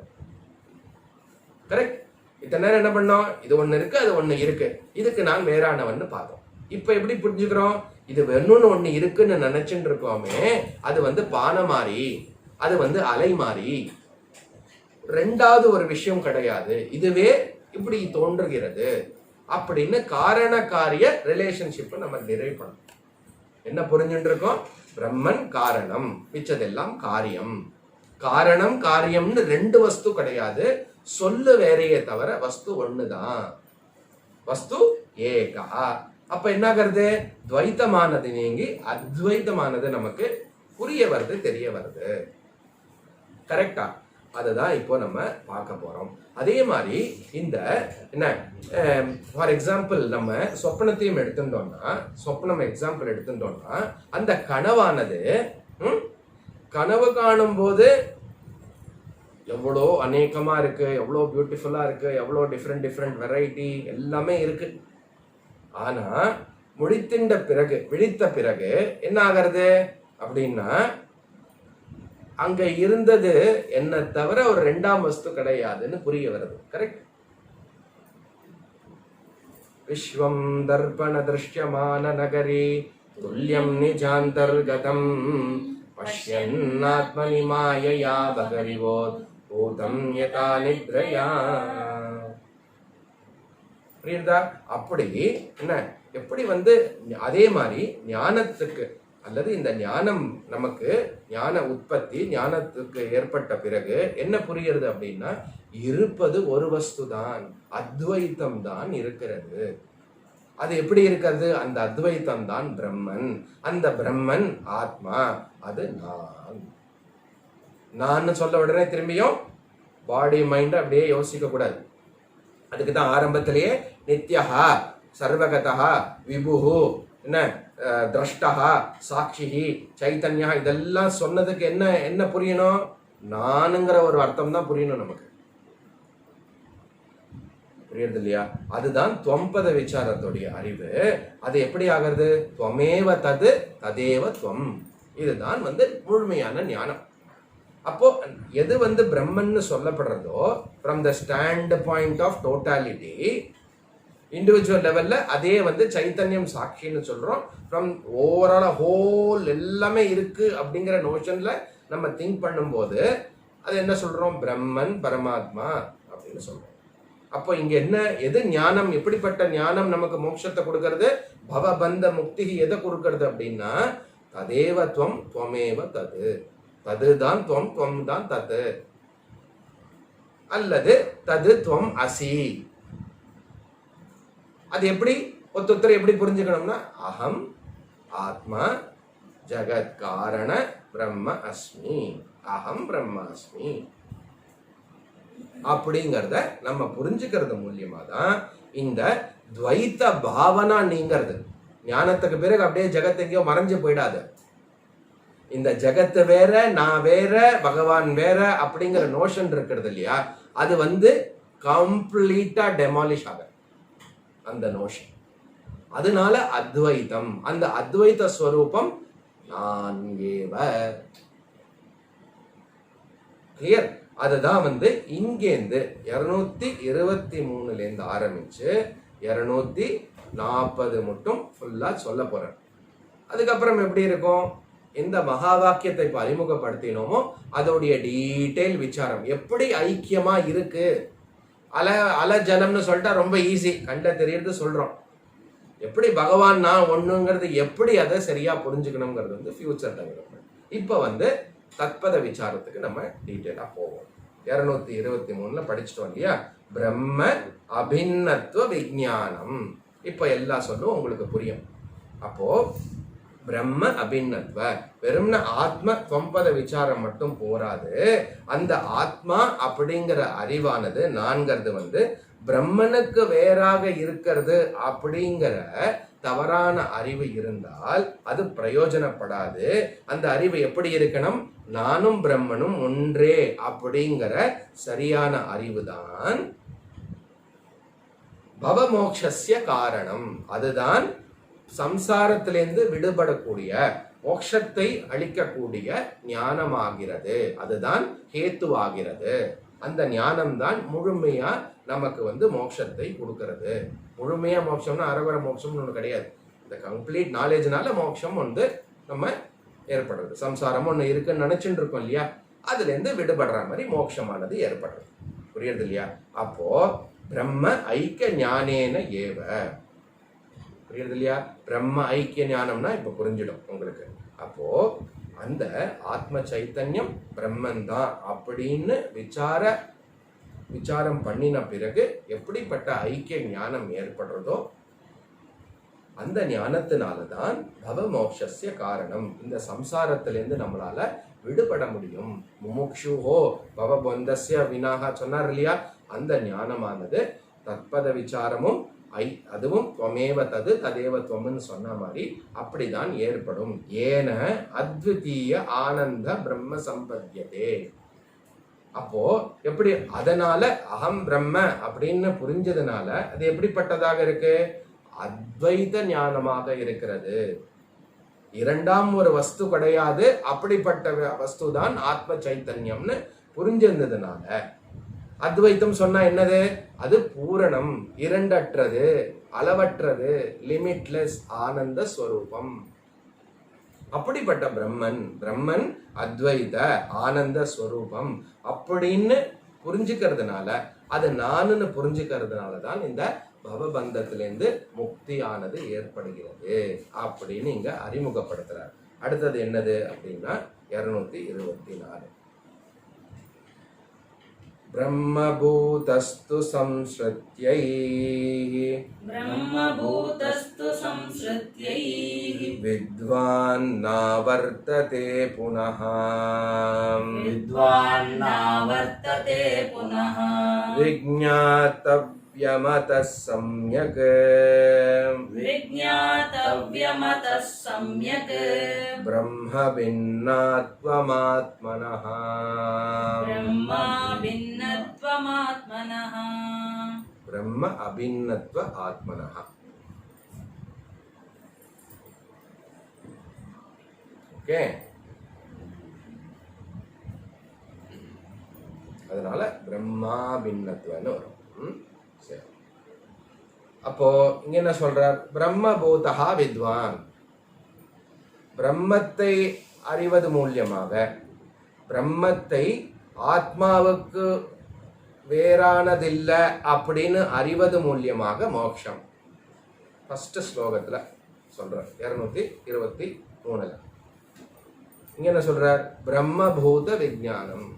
கரெக்ட்? இத்தனை நேரம் என்ன பண்ணோம்? இது ஒண்ணு இருக்கு, அது ஒண்ணு இருக்கு, இதுக்கு நான் வேறானவன்னு பார்த்தோம். இப்ப எப்படி புரிஞ்சுக்கிறோம்? இது வெண்ணுன்னு ஒண்ணு இருக்குன்னு நினைச்சுட்டு இருக்கோமே, அது பானை மாறி, அது அலை மாறி, ரெண்டாவது ஒரு விஷயம் கிடையாது, இதுவே இப்படி தோன்றுகிறது அப்படின்னு காரண காரிய ரிலேஷன்ஷிப் நம்ம டிரைவ் பண்ணோம். என்ன புரிஞ்சுட்டு இருக்கோம்? பிரம்மன் காரணம், மிச்சதெல்லாம் காரியம். காரணம் காரியம்னு ரெண்டு வஸ்து கிடையாது, சொல்லு வேறையே தவிர வஸ்து ஒண்ணுதான், வஸ்து ஏகா. அப்ப என்ன ஆகிறது? துவைத்தமானது நீங்கி அத்வைத்தமானது நமக்கு புரிய வருது, தெரிய வருது. கரெக்டா? அதுதான் இப்போ நம்ம பார்க்க போறோம். அதே மாதிரி இந்த என்ன, ஃபார் எக்ஸாம்பிள் நம்ம சொப்பனத்தையும் எடுத்துட்டோம்னா, சொப்பனம் எக்ஸாம்பிள் எடுத்துட்டோம்னா, அந்த கனவானது கனவு காணும் போது எவ்வளோ அநேகமா இருக்கு, எவ்வளோ பியூட்டிஃபுல்லா இருக்கு, எவ்வளோ டிஃப்ரெண்ட் வெரைட்டி எல்லாமே இருக்கு. ஆனா விழித்த பிறகு என்ன ஆகிறது அப்படின்னா, அங்க இருந்தது என்ன தவிர ஒரு ரெண்டாம் வஸ்து கிடையாதுன்னு புரிய வருது. கரெக்ட்? விஸ்வம் தர்ப்பண திருஷ்யமான நகரி துல்லியம் நிஜாந்தர்கதம் பஷ்யன்னாத்மனி மாயையா பகரிவோத் பூதம் யதா நித்ரயா. புரியுதா? அப்படி என்ன, எப்படி அதே மாதிரி ஞானத்துக்கு அல்லது இந்த ஞானம் நமக்கு ஞான உற்பத்தி, ஞானத்துக்கு ஏற்பட்ட பிறகு என்ன புரியுறது அப்படின்னா, இருப்பது ஒரு வஸ்து தான், அத்வைத்தம் தான் இருக்கிறது. அது எப்படி இருக்கிறது? அந்த அத்வைத்தம் தான் பிரம்மன், அந்த பிரம்மன் ஆத்மா, அது நான் சொல்ல உடனே திரும்பியும் பாடி மைண்ட் அப்படியே யோசிக்க கூடாது. அதுக்கு தான் ஆரம்பத்திலேயே நித்யஹா சர்வகதா விபுஹு என்ன திரஷ்டா சாட்சி சைத்தன்யா இதெல்லாம் சொன்னதுக்கு என்ன என்ன புரியணும்? நானுங்கிற ஒரு அர்த்தம் தான் புரியணும் நமக்கு. புரியுது இல்லையா? அதுதான் துவம்பத விசாரத்துடைய அறிவு. அது எப்படி ஆகிறது? துவமேவ தது ததேவ துவம். இதுதான் முழுமையான ஞானம். அப்போ எது பிரம்மன்னு சொல்லப்படுறதோ from the stand point of totality, individual லெவல்ல அதே சைத்தன்யம் சாட்சின்னு சொல்றோம். ஃப்ரம் ஓவரால் ஹோல் எல்லாமே இருக்கு அப்படிங்கிற நோஷன்ல நம்ம திங்க் பண்ணும்போது அது என்ன சொல்றோம்? பிரம்மன் பரமாத்மா அப்படின்னு சொல்றோம். அப்போ இங்க என்ன, எது ஞானம், எப்படிப்பட்ட ஞானம் நமக்கு மோட்சத்தை கொடுக்கறது? பவபந்த முக்தி எதை கொடுக்கறது அப்படின்னா, ததேவ துவம் துவமேவ தது. ததுதான் துவம், துவம் தான் தது. அல்லது தது துவம் அசி. அது எப்படி ஒருத்தர் எப்படி புரிஞ்சுக்கணும்னா, அகம் ஆத்மா ஜகத் காரண பிரம்ம அஸ்மி, அகம் பிரம்ம அஸ்மி அப்படிங்கறத நம்ம புரிஞ்சுக்கிறது மூலியமா தான் இந்த துவைத்த பாவனா நீங்கிறது. ஞானத்துக்கு பிறகு அப்படியே ஜெகத் எங்கேயோ மறைஞ்சு போயிடாது. இந்த ஜெகத்து வேற, நான் வேற, பகவான் வேற அப்படிங்கிற நோஷன் இருக்கிறது இல்லையா, அது கம்ப்ளீட்டா டெமாலிஷ் ஆக அந்த நோஷன். அதனால அத்வைத்தம், அந்த அத்வைத ஸ்வரூபம் நான் ஏவ. கிளியர்? அதுதான் இங்கேருந்து 223 இருந்து ஆரம்பிச்சு 240 மட்டும் ஃபுல்லா சொல்ல போறேன். அதுக்கப்புறம் எப்படி இருக்கும், இந்த மகா வாக்கியத்தை இப்ப அறிமுகப்படுத்தினோமோ அதோடைய டீடைல் விசாரம் எப்படி ஐக்கியமா இருக்கு. அல ஜலம்னு சொல்லிட்டா ரொம்ப ஈஸி, கண்ட தெரியறது சொல்றோம். எப்படி பகவான் நான் ஒண்ணுங்கிறது எப்படி அதை சரியா புரிஞ்சுக்கணுங்கிறது ஃபியூச்சர் டெவலப்மெண்ட். இப்ப தத்பத விசாரத்துக்கு நம்ம டீட்டெயிலா போவோம். 223 படிச்சுட்டோம் இல்லையா, பிரம்ம அபின்னத்துவ விஞ்ஞானம். இப்ப எல்லா சொல்லும் உங்களுக்கு புரியும். அப்போ பிரம்ம அபின்னத்வ, வெறும்ன ஆத்ம தொம்பத விசாரம் மட்டும் போராது. அந்த ஆத்மா அப்படிங்கிற அறிவானது நான்கிறது பிரம்மனுக்கு வேறாக இருக்கிறது அப்படிங்கிற தவறான அறிவு இருந்தால் அது பிரயோஜனப்படாது. அந்த அறிவு எப்படி இருக்கணும், நானும் பிரம்மனும் ஒன்றே அப்படிங்கிற சரியான அறிவுதான் பவமோக்ஷஸ்ய காரணம். அதுதான் சம்சாரத்திலிருந்து விடுபடக்கூடிய, மோட்சத்தை அளிக்கக்கூடிய ஞானமாகிறது. அதுதான் ஹேத்துவாகிறது. அந்த ஞானம்தான் முழுமையா நமக்கு மோட்சத்தை கொடுக்கிறது. முழுமையா மோட்சம்னா அரவர மோட்சம்னு ஒண்ணு கிடையாது. இந்த கம்ப்ளீட் நாலேஜ்னால மோட்சம் நம்ம ஏற்படுறது. சம்சாரம் ஒண்ணு இருக்குன்னு நினைச்சுட்டு இருக்கோம் இல்லையா, அதுல இருந்து விடுபடுற மாதிரி மோட்சமானது ஏற்படுறது. புரியுது இல்லையா? அப்போ பிரம்ம ஐக்கிய ஞானேன ஏவ. புரியுது இல்லையா? பிரம்ம ஐக்கிய ஞானம்னா இப்ப புரிஞ்சிடும் உங்களுக்கு. அப்போ அந்த ஆத்ம சைத்தன்யம் பிரம்மன் தான் அப்படின்னு விசாரம் பண்ணின பிறகு எப்படிப்பட்ட ஐக்கிய ஞானம் ஏற்படுறதோ அந்த ஞானத்தினாலதான் பவமோக்ஷஸ்ய காரணம். இந்த சம்சாரத்திலிருந்து நம்மளால விடுபட முடியும். முமுக்ஷுஹோ பவபந்தஸ்ய வினாகா சொன்னார் இல்லையா, அந்த ஞானமானது தத்பத விசாரமும் அதுவும் துவமேவ தது ததேவ துவம்னு சொன்ன மாதிரி அப்படிதான் ஏற்படும். ஏன அத்விதீய ஆனந்த பிரம்ம சம்பத்யதே. அப்போ எப்படி, அதனால அகம் பிரம்ம அப்படின்னு புரிஞ்சதுனால அது எப்படிப்பட்டதாக இருக்கு, அத்வைத ஞானமாக இருக்கிறது. இரண்டாம் ஒரு வஸ்து கிடையாது, அப்படிப்பட்ட வஸ்து தான் ஆத்ம சைத்தன்யம்னு புரிஞ்சிருந்ததுனால. அத்வைத்தம் சொன்னா என்னது, அது பூரணம், இரண்டற்றது, அளவற்றது, லிமிட்லெஸ் ஆனந்த ஸ்வரூபம். அப்படிப்பட்ட பிரம்மன் அத்வைத ஆனந்த ஸ்வரூபம் அப்படின்னு புரிஞ்சுக்கிறதுனால, அது நானுன்னு புரிஞ்சுக்கிறதுனால தான் இந்த பவபந்தத்திலிருந்து முக்தியானது ஏற்படுகிறது அப்படின்னு இங்க அறிமுகப்படுத்துறார். அடுத்தது என்னது அப்படின்னா 224 பிரம்மபூதஸ்து சம்ஸ்ருத்யை வித்வான் நாவர்த்ததே புனः விஜ்ஞாதவ்யமதः சம்யக் பிரம்ம பின்னாத்வமாத்மனः பிரம்ம அபின்னத்வ ஆத்மனः. ஓகே, அதனால பிரம்மாபின்னத்வன்னு வரும். சரி, அப்போ இங்க என்ன சொல்றார், பிரம்மபூதஹா வித்வான், பிரம்மத்தை அறிவது மூலியமாக, பிரம்மத்தை ஆத்மாவுக்கு வேறானதில்லை அப்படின்னு அறிவது மூலியமாக மோட்சம். ஃபர்ஸ்ட் ஸ்லோகத்துல சொல்ற 223 இங்க என்ன சொல்றார்? பிரம்மபூத விஞ்ஞானம்,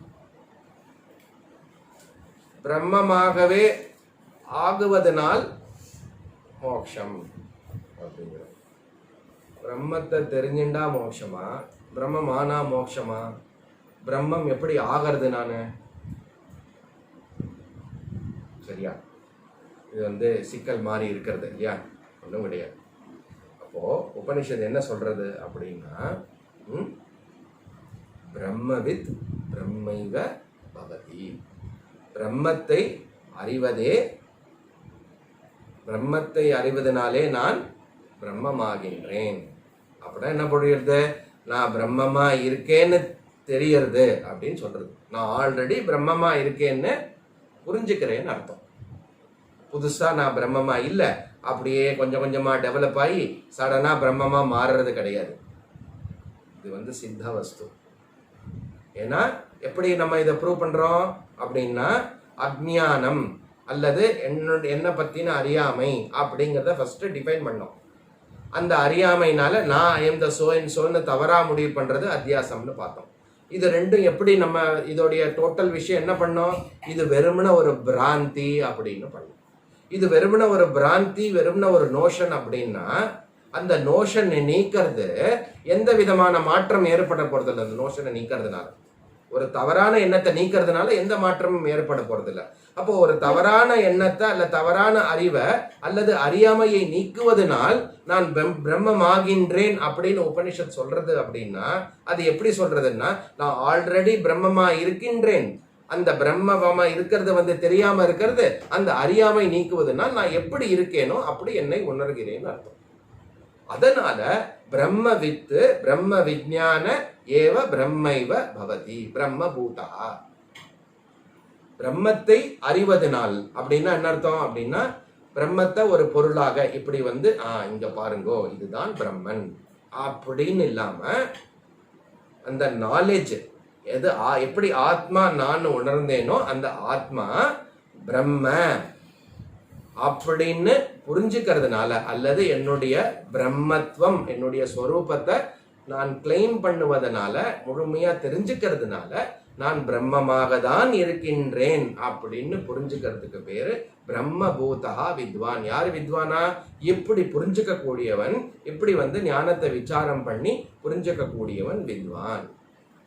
பிரம்மமாகவே ஆகுவதனால் மோட்சம் அப்படிங்கிற. பிரம்மத்தை தெரிஞ்சுண்டா மோட்சமா, பிரம்மமானா மோட்சமா? பிரம்மம் எப்படி ஆகிறது நானு? சரியா? இது சிக்கல் மாறி இருக்கிறது இல்லையா? ஒன்றும் கிடையாது. அப்போ உபனிஷத் என்ன சொல்றது அப்படின்னா, பிரம்மவித் பிரம்மைவ பவதி. பிரம்மத்தை அறிவதே, பிரம்மத்தை அறிவதனாலே நான் பிரம்மமாகின்றேன். அப்படின்னா என்ன புரியுறது? நான் பிரம்மமா இருக்கேன்னு தெரியறது அப்படின்னு சொல்றது. நான் ஆல்ரெடி பிரம்மமா இருக்கேன்னு புரிஞ்சுக்கிறேன்னு அர்த்தம். புதுசா நான் பிரம்மமா இல்லை, அப்படியே கொஞ்சம் கொஞ்சமா டெவலப் ஆகி சடனா பிரம்மமா மாறுறது கிடையாது. இது சித்த வஸ்து. ஏன்னா எப்படி நம்ம இதை ப்ரூவ் பண்றோம் அப்படின்னா, அஜ்ஞானம் அல்லது என்ன பத்தின அறியாமை அப்படிங்கிறத ஃபர்ஸ்ட் டிஃபைன் பண்ணோம். அந்த அறியாமைனால நான் எந்த சோன்னு தவறா முடிவு பண்றது அத்தியாசம்னு பார்த்தோம். இது ரெண்டும் எப்படி நம்ம இதோடைய டோட்டல் விஷயம் என்ன பண்ணோம்? இது வெறுமன ஒரு பிராந்தி அப்படின்னு பண்ணோம். இது வெறுமன ஒரு பிராந்தி, வெறுமன ஒரு நோஷன் அப்படின்னா, அந்த நோஷனை நீக்கிறது எந்த விதமான மாற்றம் ஏற்பட போறது இல்லை. அந்த நோஷனை நீக்கிறதுனால, ஒரு தவறான எண்ணத்தை நீக்கிறதுனால எந்த மாற்றமும் ஏற்பட போறது இல்லை. அப்போ ஒரு தவறான எண்ணத்தை அல்ல தவறான அறிவை அல்லது அறியாமையை நீக்குவதனால் நான் பிரம்மமாகின்றேன் அப்படின்னு உபனிஷத் சொல்றது அப்படின்னா, அது எப்படி சொல்றதுன்னா, நான் ஆல்ரெடி பிரம்மமா இருக்கின்றேன். அந்த பிரம்மமா இருக்கிறது தெரியாம இருக்கிறது, அந்த அறியாமை நீக்குவதுனால் நான் எப்படி இருக்கேனோ அப்படி என்னை உணர்கிறேன்னு அர்த்தம். அதனால பிரம்ம வித்து பிரம்ம விஞ்ஞான ஏவ பிரம்மைவ பவதி பிரம்மபூதா. பிரம்மத்தை அறிவதனால் அப்படின்னா என்ன அர்த்தம் அப்படின்னா, பிரம்மத்தை ஒரு பொருளாக இப்படி இங்க பாருங்கோ இதுதான் பிரம்மன் அப்படின்னு இல்லாம, அந்த நாலேஜ் எது எப்படி ஆத்மா நான் உணர்ந்தேனோ அந்த ஆத்மா பிரம்ம அப்படின்னு புரிஞ்சுக்கிறதுனால, அல்லது என்னுடைய பிரம்மத்துவம் என்னுடைய ஸ்வரூபத்தை நான் கிளைம் பண்ணுவதனால, முழுமையா தெரிஞ்சுக்கிறதுனால நான் பிரம்மமாக தான் இருக்கின்றேன் அப்படின்னு புரிஞ்சுக்கிறதுக்கு பேரு பிரம்மபூதா வித்வான். யாரு வித்வானா? இப்படி புரிஞ்சுக்க கூடியவன், இப்படி ஞானத்தை விசாரம் பண்ணி புரிஞ்சுக்க கூடியவன் வித்வான்.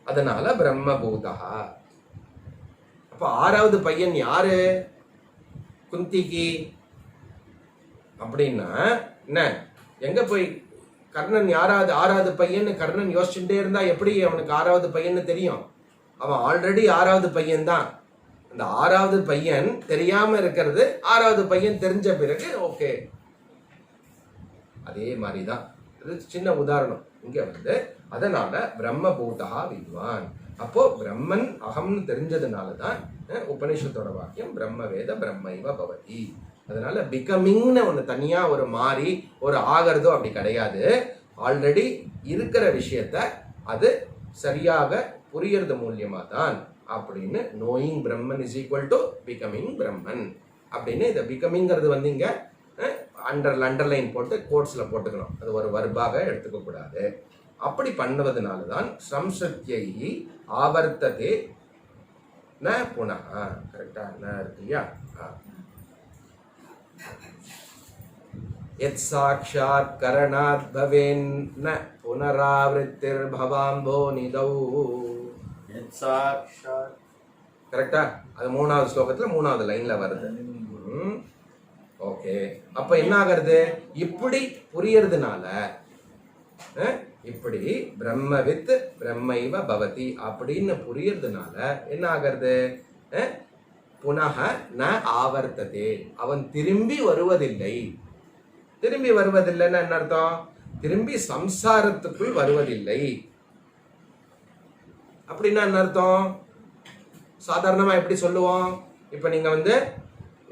அதனால பிரம்மபூதா. அப்ப ஆறாவது பையன் யாரு குந்திக்கு அப்படின்னா என்ன? எங்க போய் கர்ணன் ஆறாவது பையன் கர்ணன் யோசிச்சுட்டே இருந்தா எப்படி அவனுக்கு ஆறாவது பையன்னு தெரியும்? அவன் ஆல்ரெடி ஆறாவது பையன் தான். அந்த ஆறாவது பையன் தெரியாம இருக்கிறது, ஆறாவது பையன் தெரிஞ்ச பிறகு ஓகே. அதே மாதிரிதான் இது சின்ன உதாரணம் இங்க அதனால பிரம்மபூதா வித்வான். அப்போ பிரம்மன் அகம்னு தெரிஞ்சதுனாலதான் உபனிஷத்தோட வாக்கியம் பிரம்ம வேத பிரம்மைவ பவதி. அதனால பிகமிங்னு ஒன்று தனியா ஒரு மாறி ஒரு ஆகிறதோ அப்படி கிடையாது. ஆல்ரெடி இருக்கிற விஷயத்த அது சரியாக புரியறது மூலியமா தான் அப்படின்னு knowing Brahman is equal to becoming Brahman அப்படின்னு. இதை பிகமிங்கிறது இங்க அண்டர்லைன் போட்டு கோட்ஸ்ல போட்டுக்கணும். அது ஒரு வர்பாக எடுத்துக்க கூடாது. அப்படி பண்ணுவதனால தான் சம்சத்யை ஆவர்த்ததே ந புனः. கரெக்டா ந இருக்கு இல்லையா? யத் சாக்ஷாத் கரணாத் பவேன் ந புனராவృத்திர் பவாம்போ நிதௌ. யத் சாக்ஷாத் கரெக்டா? அது 3வது ஸ்லோகத்துல 3வது லைன்ல வருது. ஓகே. அப்ப என்ன ஆகிறது? இப்படி புரியறதுனால, இப்படி பிரம்மவித் பிரம்மைவ பவதி அப்படின்னு புரியறதுனால என்ன ஆகிறது? புனः ந ஆவர்த்ததே, அவன் திரும்பி வருவதில்லை. திரும்பி வருவதில்லைன்னு என்ன அர்த்தம்? திரும்பி சம்சாரத்துக்குள் வருவதில்லை அப்படின்னா என்ன அர்த்தம்? சாதாரணமா எப்படி சொல்லுவோம்? இப்ப நீங்க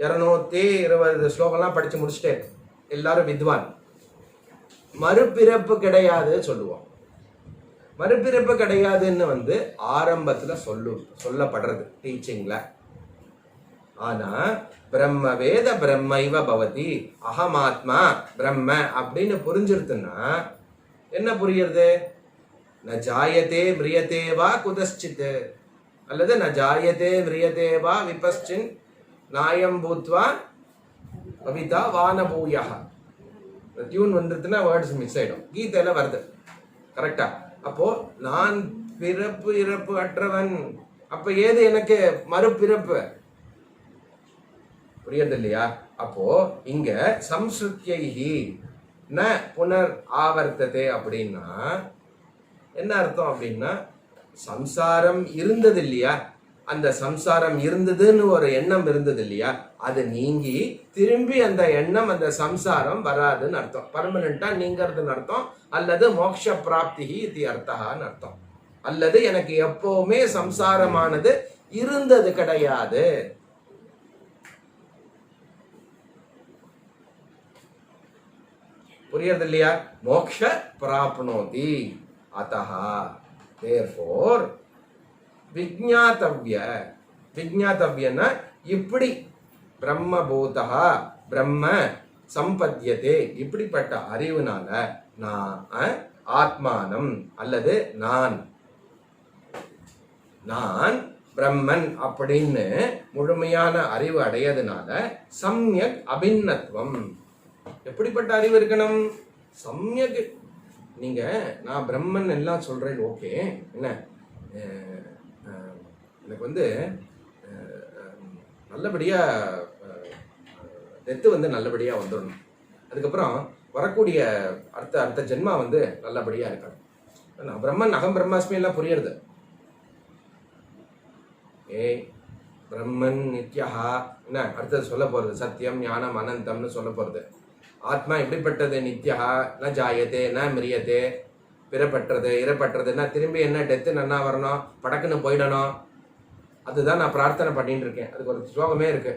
220 ஸ்லோகம்லாம் படிச்சு முடிச்சுட்டு எல்லாரும் வித்வான், மறுபிறப்பு கிடையாது சொல்லுவோம். மறுபிறப்பு கிடையாதுன்னு ஆரம்பத்துல சொல்லப்படுறது டீச்சிங்ல. ஆனா பிரம்ம வேத பிரம்மைவ பவதி அகமாத்மா பிரம்ம அப்படின்னு புரிஞ்சிருதுன்னா என்ன புரியுறது? ந ஜாயதே மிரியதே வா குதஸ்சித் அல்லது ந ஜாயதே மிரியதே வா விபஸ்சின் நாயம் பூத்வா கவிதா வானபூயா. டியூன் வந்துருச்சுன்னா வேர்ட்ஸ் மிஸ் ஆயிடும். கீதையில வருது கரெக்டா. அப்போ நான் பிறப்பு இறப்பு அற்றவன். அப்ப ஏது எனக்கு மறுபிறப்பு? புரியுது இல்லையா? அப்போ இங்க சம்ஸ்ருத்யைஹி ந புனர் ஆவர்த்ததே அப்படின்னா என்ன அர்த்தம் அப்படின்னா, சம்சாரம் இருந்தது இல்லையா, அந்த சம்சாரம் இருந்ததுன்னு ஒரு எண்ணம் இருந்தது இல்லையா, அது நீங்கி திரும்பி அந்த எண்ணம் அந்த சம்சாரம் வராதுன்னு அர்த்தம். பர்மனண்டா நீங்கிறதுன்னு அர்த்தம். அல்லது மோக்ஷ பிராப்தி இது அர்த்தம்னு அர்த்தம். அல்லது எனக்கு எப்பவுமே சம்சாரமானது இருந்தது கிடையாது. புரியுது இல்லையா? மோக்ஷ பிராப்னோதி அத்தஹ தேர்ஃபோர் விஜ்ஞாதவ்ய. விஜ்ஞாதவ்யன்னா இப்படி பிரம்மபூதா பிரம்ம சம்பத்யதே, இப்படிப்பட்ட அறிவுனால நான் ஆத்மானம் அல்லது நான் பிரம்மன் அப்படின்னு முழுமையான அறிவு அடையதுனால சம்யக் அபிநத்வம். எப்படிப்பட்ட அறிவு இருக்கணும்? சம்யக். நீங்க நான் பிரம்மன் எல்லாம் சொல்றேன், ஓகே, என்ன எனக்கு வந்து நல்லபடியா டெத்து வந்து நல்லபடியா வந்துடணும். அதுக்கப்புறம் வரக்கூடிய அடுத்த ஜென்மா வந்து நல்லபடியா இருக்கணும். நான் பிரம்மன் அகம் பிரம்மாஸ்மி எல்லாம் புரியுறது. பிரம்மன் நித்யஹா, என்ன அடுத்தது சொல்ல போறது? சத்தியம் ஞானம் அனந்தம்னு சொல்ல போறது. ஆத்மா எப்படிப்பட்டது? நித்யஹா ந ஜாயத்தே ந மிரியத்தே, பிறப்பற்றது இறப்பற்றதுன்னா திரும்பி என்ன டெத்து நன்னா வரணும், படக்குன்னு போயிடணும். அதுதான் நான் பிரார்த்தனை பண்ணிட்டு இருக்கேன். அதுக்கு ஒரு ஸ்லோகமே இருக்கு,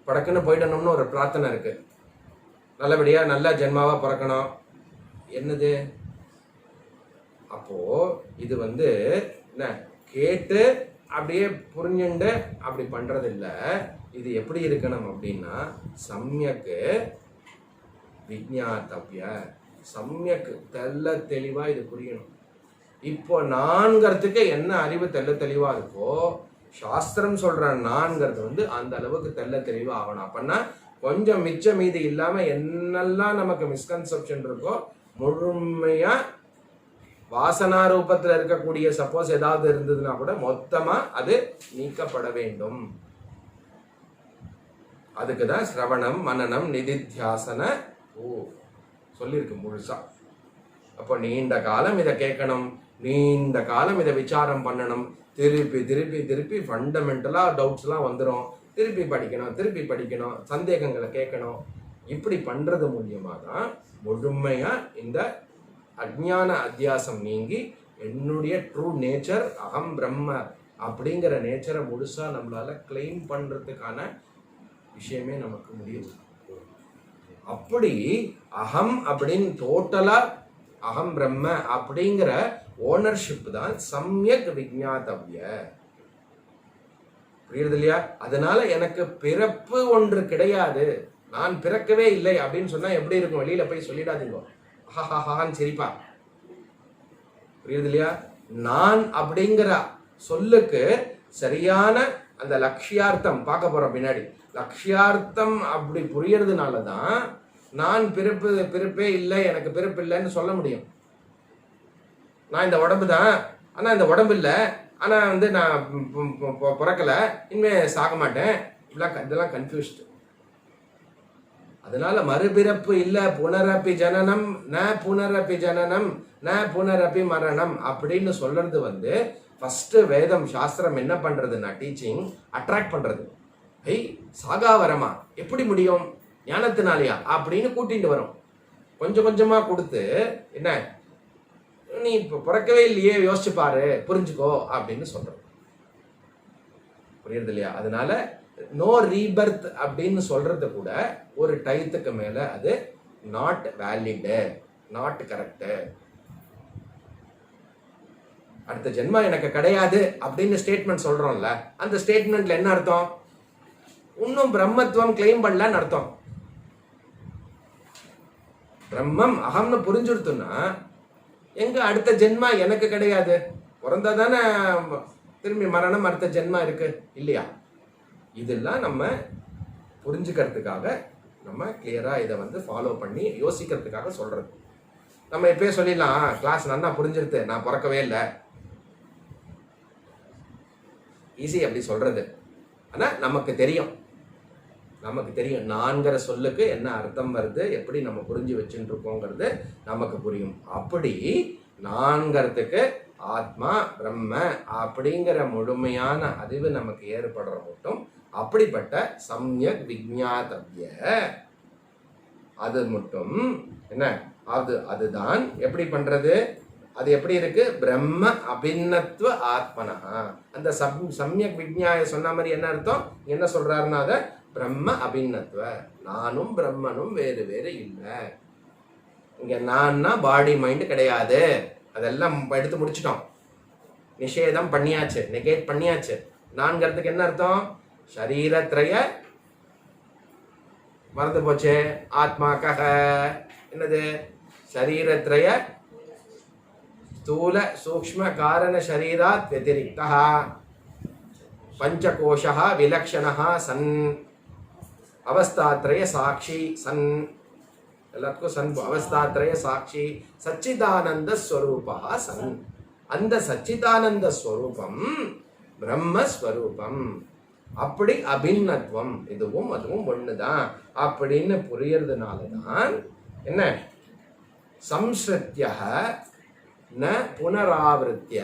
படக்குன்னு போயிடணும்னு ஒரு பிரார்த்தனை இருக்கு. நல்லபடியா நல்ல ஜென்மாவா பிறக்கணும். என்னது? அப்போ இது வந்து என்ன கேட்டு அப்படியே புரிஞ்சுண்டு அப்படி பண்றது இல்ல. இது எப்படி இருக்கணும் அப்படின்னா சம்யக்கு விஜ்ஞாதவ்ய. சம்யக்கு தெல்ல தெளிவா இது புரியணும். இப்போ நான்கிறதுக்கு என்ன அறிவு தெல்ல தெளிவா இருக்கோ, சாஸ்திரம் சொல்ற நான்கிறது வந்து அந்த அளவுக்கு தெல்ல தெளிவா ஆகணும். அப்படின்னா கொஞ்சம் மிச்ச மீதி இல்லாம என்னெல்லாம் நமக்கு மிஸ்கன்செப்ஷன் இருக்கோ முழுமையா வாசனா ரூபத்துல இருக்கக்கூடிய சப்போஸ் ஏதாவது இருந்ததுன்னா கூட மொத்தமா அது நீக்கப்பட வேண்டும். அதுக்குதான் சிரவணம் மனனம் நிதித்தியாசன சொல்லிருக்கு முழுசா. அப்போ நீண்ட காலம் இதை கேட்கணும், நீண்ட காலம் இதை விசாரம் பண்ணணும். திருப்பி திருப்பி திருப்பி ஃபண்டமெண்டலா டவுட்ஸ் எல்லாம் வந்துடும். திருப்பி படிக்கணும், சந்தேகங்களை கேட்கணும். இப்படி பண்றது மூலியமா தான் முழுமையா இந்த அஜ்ஞான அத்தியாசம் நீங்கி என்னுடைய ட்ரூ நேச்சர் அகம் பிரம்ம அப்படிங்கிற நேச்சரை முழுசா நம்மளால கிளைம் பண்றதுக்கான விஷயமே நமக்கு முடியும். அப்படி அகம் அப்படின்னு டோட்டலா அகம் பிரம்ம அப்படிங்கிற ஓனர்ஷிப் தான் சம்யக் விஜ்ஞாதவ்ய. புரியுது இல்லையா? அதனால எனக்கு பிறப்பு ஒன்று கிடையாது, நான் பிறக்கவே இல்லை அப்படின்னு சொன்னா எப்படி இருக்கும்? வெளியில போய் சொல்லிடாதீங்க, ஹஹான்னு சிரிப்பா. புரியுது இல்லையா? நான் அப்படிங்கிற சொல்லுக்கு சரியான அந்த லட்சியார்த்தம் பார்க்க போறோம் பின்னாடி. லட்சியார்த்தம் அப்படி புரியறதுனாலதான் நான் பிறப்பே இல்லை, எனக்கு பிறப்பு இல்லைன்னு சொல்ல முடியும். நான் இந்த உடம்பு தான், ஆனா இந்த உடம்பு இல்லை, ஆனா வந்து நான் பிறக்கல, இனிமே சாக மாட்டேன், இதெல்லாம் கன்ஃபியூஸ்டு. அதனால மறுபிறப்பு இல்ல, புனரப்பி ஜனனம் ந புனரப்பி ஜனனம் ந புனரப்பி மரணம் அப்படின்னு சொல்றது வந்து ஃபர்ஸ்ட் வேதம் சாஸ்திரம் என்ன பண்றதுன்னா டீச்சிங் அட்ராக்ட் பண்றது. சாகா வரமா எப்படி முடியும், ஞானத்தினாலையா அப்படின்னு கூட்டிட்டு வரும். கொஞ்சம் கொஞ்சமா கொடுத்து என்ன நீ இப்ப பிறக்கவே இல்லையே, யோசிச்சு பாரு, புரிஞ்சுக்கோ அப்படின்னு சொல்றோம். புரியுறது இல்லையா? அதனால நோ ரீபர்த் அப்படின்னு சொல்றது கூட ஒரு டைத்துக்கு மேல அது நாட் வேலிட், நாட் கரெக்ட். அடுத்த ஜென்மா எனக்கு கிடையாது அப்படின்னு ஸ்டேட்மெண்ட் சொல்றோம்ல, அந்த ஸ்டேட்மெண்ட்ல என்ன அர்த்தம்? இன்னும் பிரம்மத்துவம் கிளைம் பண்ணலன்னு அர்த்தம். பிரம்மம் அகம்னு புரிஞ்சுடுத்துன்னா எங்க அடுத்த ஜென்மா எனக்கு கிடையாது, பிறந்தா தானே திரும்பி மரணம், அடுத்த ஜென்மா இருக்கு இல்லையா? இதெல்லாம் நம்ம புரிஞ்சுக்கிறதுக்காக நம்ம கிளியரா இதை வந்து ஃபாலோ பண்ணி யோசிக்கிறதுக்காக சொல்றது. நம்ம இப்பயே சொல்லிடலாம், கிளாஸ் நல்லா புரிஞ்சிருது, நான் பிறக்கவே இல்லை, ஈஸி அப்படி சொல்றது. ஆனா நமக்கு தெரியும் நான்கிற சொல்லுக்கு என்ன அர்த்தம் வருது, எப்படி நம்ம புரிஞ்சு வச்சுட்டு இருக்கோங்கிறது நமக்கு புரியும். அப்படி நான்கிறதுக்கு ஆத்மா பிரம்ம அப்படிங்கிற முழுமையான அறிவு நமக்கு ஏற்படுற மட்டும் அப்படிப்பட்ட சம்யக் விஜ்ஞாதவ்ய அது மட்டும் என்ன அதுதான் எப்படி பண்றது, அது எப்படி இருக்கு, பிரம்ம அபிநத்துவ ஆத்மனா. அந்த சம்யக் விஜ்ஞாய சொன்ன மாதிரி என்ன அர்த்தம், என்ன சொல்றாருன்னா அத பிரம்ம அபிநத்துவ, நானும் பிரம்மனும் வேறு வேறு இல்லை. இங்க நான்னா பாடி மைண்ட் கிடையாது, அதெல்லாம் எடுத்து முடிச்சிட்டோம், நிஷேதம் பண்ணியாச்சு, நெகேட் பண்ணியாச்சு. நான்கிறதுக்கு என்ன அர்த்தம், ஷரீரத்ரய மறந்து போச்சு, ஆத்மாக்காக என்னது, ஷரீரத்ரய ஸ்தூல சூக்ஷ்ம காரண ஷரீராத் வதிரிக்தः பஞ்சகோஷः விலக்ஷணः சன் அவஸ்தாத்ரய சாட்சி சன், எல்லாத்துக்கும் சன் அவஸ்தாத்ரய சாட்சி சச்சிதானந்த ஸ்வரூபா சன். அந்த சச்சிதானந்த ஸ்வரூபம் பிரம்மஸ்வரூபம். அப்படி அபிநத்துவம், இதுவும் அதுவும் ஒண்ணுதான் அப்படின்னு புரியறதுனாலதான் என்ன சம்ஸ்ருத்ய ந புனராவருத்திய,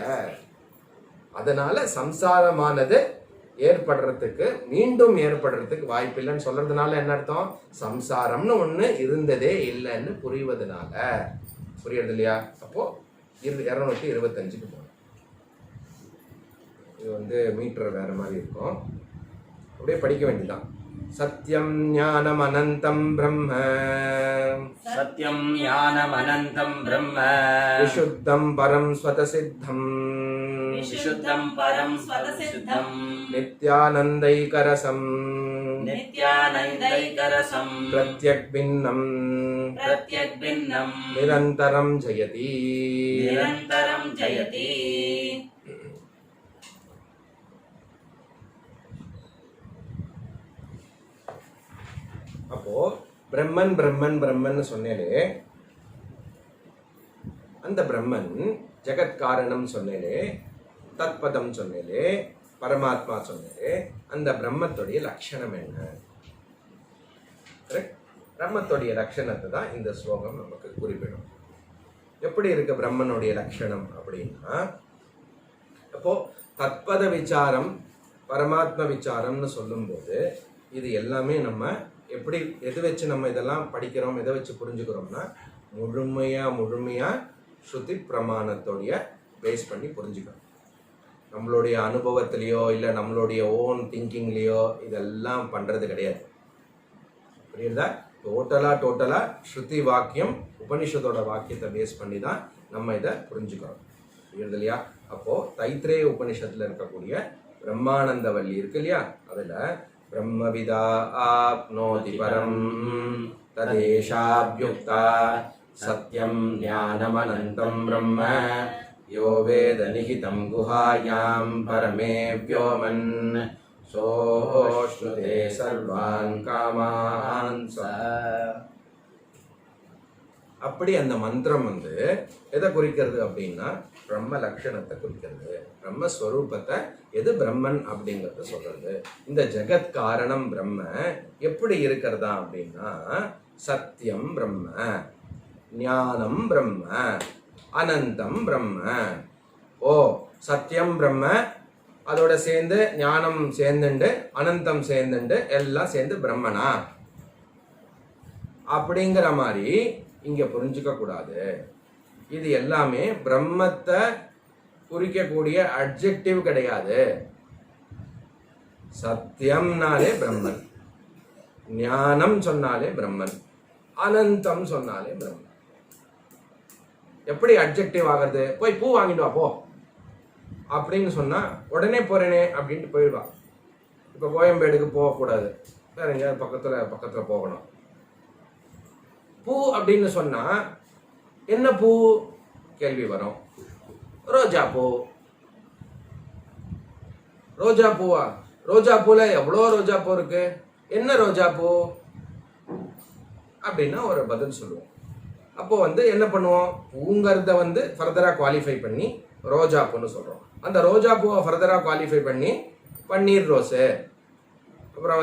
அதனால சம்சாரமானது ஏற்படுறதுக்கு மீண்டும் ஏற்படுறதுக்கு வாய்ப்பில்லைன்னு சொல்றதுனால என்ன அர்த்தம், சம்சாரம்னு ஒண்ணு இருந்ததே இல்லைன்னு புரிவதனால. புரியுறது இல்லையா? அப்போ 225க்கு போகணும். இது வந்து மீட்டர் வேற மாதிரி இருக்கும், அப்படியே படிக்க வேண்டியதான். சத்யம் ஞானம் அனந்தம் பிரம்ம, சத்யம் ஞானம் அனந்தம் பிரம்ம, விசுத்தம் பரம் ஸ்வதசித்தம், விசுத்தம் பரம் ஸ்வதசித்தம், நித்யானந்தைகரசம், நித்யானந்தைகரசம், பிரத்யக் பின்னம், பிரத்யக் பின்னம், நிரந்தரம் ஜயதி, நிரந்தரம் ஜயதி. அப்போ பிரம்மன் பிரம்மன் பிரம்மன் சொன்னேனே, அந்த பிரம்மன் ஜெகத்காரணம் சொன்னேனே, தத்பதம் சொன்னேனே, பரமாத்மா சொன்னேனே, அந்த பிரம்மத்துடைய லட்சணம் என்ன? பிரம்மத்துடைய லட்சணத்தை தான் இந்த ஸ்லோகம் நமக்கு குறிப்பிடும். எப்படி இருக்கு பிரம்மனுடைய லட்சணம் அப்படின்னா, அப்போ தத்பத விசாரம் பரமாத்ம விசாரம்னு சொல்லும்போது இது எல்லாமே நம்ம எப்படி எது வச்சு நம்ம இதெல்லாம் படிக்கிறோம், எதை வச்சு புரிஞ்சுக்கிறோம்னா முழுமையா ஸ்ருதி பிரமாணத்தோடைய பேஸ் பண்ணி புரிஞ்சுக்கிறோம். நம்மளுடைய அனுபவத்திலையோ இல்லை நம்மளுடைய ஓன் திங்கிங்லேயோ இதெல்லாம் பண்ணுறது கிடையாது. புரியுதா? டோட்டலா ஸ்ருதி வாக்கியம் உபனிஷத்தோட வாக்கியத்தை பேஸ் பண்ணி தான் நம்ம இதை புரிஞ்சுக்கிறோம். புரியுது இல்லையா? அப்போது தைத்திரேய உபனிஷத்தில் இருக்கக்கூடிய பிரம்மானந்த வள்ளி இருக்கு இல்லையா, அதில் பிரம்மவிதா ஆப்னோதி பரம் ததேஷாப்யுக்தா சத்யம் ஞானமனந்தம் பிரம்ம யோ வேத நிகிதம் குஹாயாம் பரமே வ்யோமன் சோஷ்ணுதே சர்வான் காமான் ச. அப்படி அந்த மந்திரம் வந்து எதை குறிக்கிறது அப்படின்னா பிரம்ம லட்சணத்தை குறிக்கிறது, பிரம்மஸ்வரூபத்தை, எது பிரம்மன் அப்படிங்கிறத சொல்றது. இந்த ஜெகத் காரணம் பிரம்ம எப்படி இருக்கிறதா அப்படின்னா சத்தியம் பிரம்ம, ஞானம் பிரம்ம, அனந்தம் பிரம்ம. ஓ, சத்தியம் பிரம்ம, அதோட சேர்ந்து ஞானம் சேர்ந்துண்டு அனந்தம் சேர்ந்துண்டு எல்லாம் சேர்ந்து பிரம்மனா அப்படிங்கிற மாதிரி இங்க புரிஞ்சுக்க கூடாது. இது எல்லாமே பிரம்மத்தை குறிக்கக்கூடிய அட்ஜெக்டிவ் கிடையாது. சத்தியம்னாலே பிரம்மன், ஞானம் சொன்னாலே பிரம்மன், அனந்தம் சொன்னாலே பிரம்மன். எப்படி அட்ஜெக்டிவ் ஆகிறது? போய் பூ வாங்கிட்டு வா போ அப்படின்னு சொன்னா உடனே போறேனே அப்படின்ட்டு போயிடுவா. இப்போ கோயம்பேடுக்கு போகக்கூடாது, வேற எங்கேயாவது பக்கத்துல போகணும். பூ அப்படின்னு சொன்னா என்ன பூ கேள்வி வரும். ரோஜா பூ, ரோஜா பூவா? ரோஜா பூல எவ்வளோ ரோஜா பூ இருக்கு, என்ன ரோஜா பூ அப்படின்னா ஒரு பதில் சொல்லுவோம். அப்போ என்ன பண்ணுவோம், பூங்கிறத ஃபர்தரா குவாலிஃபை பண்ணி ரோஜா பூன்னு சொல்றோம். அந்த ரோஜா பூவை ஃபர்தரா குவாலிஃபை பண்ணி பன்னீர் ரோஸு, அப்புறம்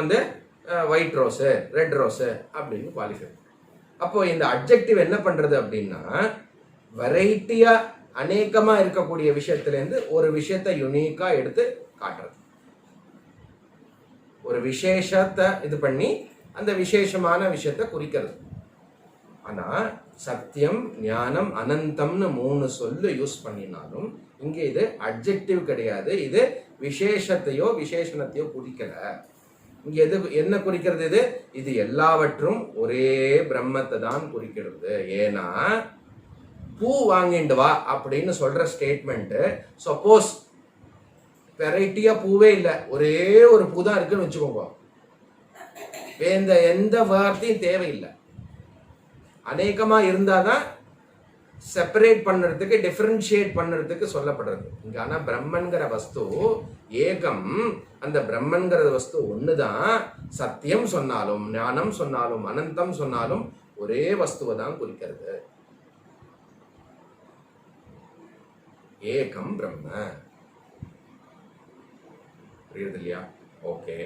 ஒயிட் ரோஸு, ரெட் ரோஸு அப்படின்னு குவாலிஃபை. அப்போ இந்த அட்ஜெக்டிவ் என்ன பண்றது அப்படின்னா, வெரைட்டியா அநேகமா இருக்கக்கூடிய விஷயத்திலேருந்து ஒரு விஷயத்தை யுனிக்கா எடுத்து காட்டுறது. ஒரு விசேஷத்தை இது பண்ணி அந்த விசேஷமான விஷயத்தை குறிக்கிறது. ஆனா சத்தியம், ஞானம், அனந்தம்னு 3 சொல்லு யூஸ் பண்ணினாலும் இங்க இது அட்ஜெக்டிவ் கிடையாது. இது விசேஷத்தையோ விசேஷணத்தையோ குறிக்கல. இங்க என்ன குறிக்கிறது? இது எல்லாவற்றும் ஒரே பிரம்மத்தை தான் குறிக்கிறது. ஏன்னா பூ வாங்கிண்டு வா அப்படின்னு சொல்ற ஸ்டேட்மெண்ட், சப்போஸ் வெரைட்டியா பூவே இல்லை, ஒரே ஒரு பூ தான் இருக்குன்னு வச்சுக்கோங்க, எந்த வார்த்தையும் தேவையில்லை. அநேகமா இருந்தாதான் செப்பரேட் பண்ணுறதுக்கு, டிஃபரன்ஷியேட் பண்ணுறதுக்கு சொல்லப்படுறது இங்க. ஆனா பிரம்மன்கிற வஸ்து ஏகம். அந்த பிரம்மன்கிற வஸ்து ஒண்ணுதான். சத்தியம் சொன்னாலும், ஞானம் சொன்னாலும், அனந்தம் சொன்னாலும் ஒரே வஸ்துவை தான் குறிக்கிறது. ஏகம் பிரம்ம. புரியுது இல்லையா? ஓகே.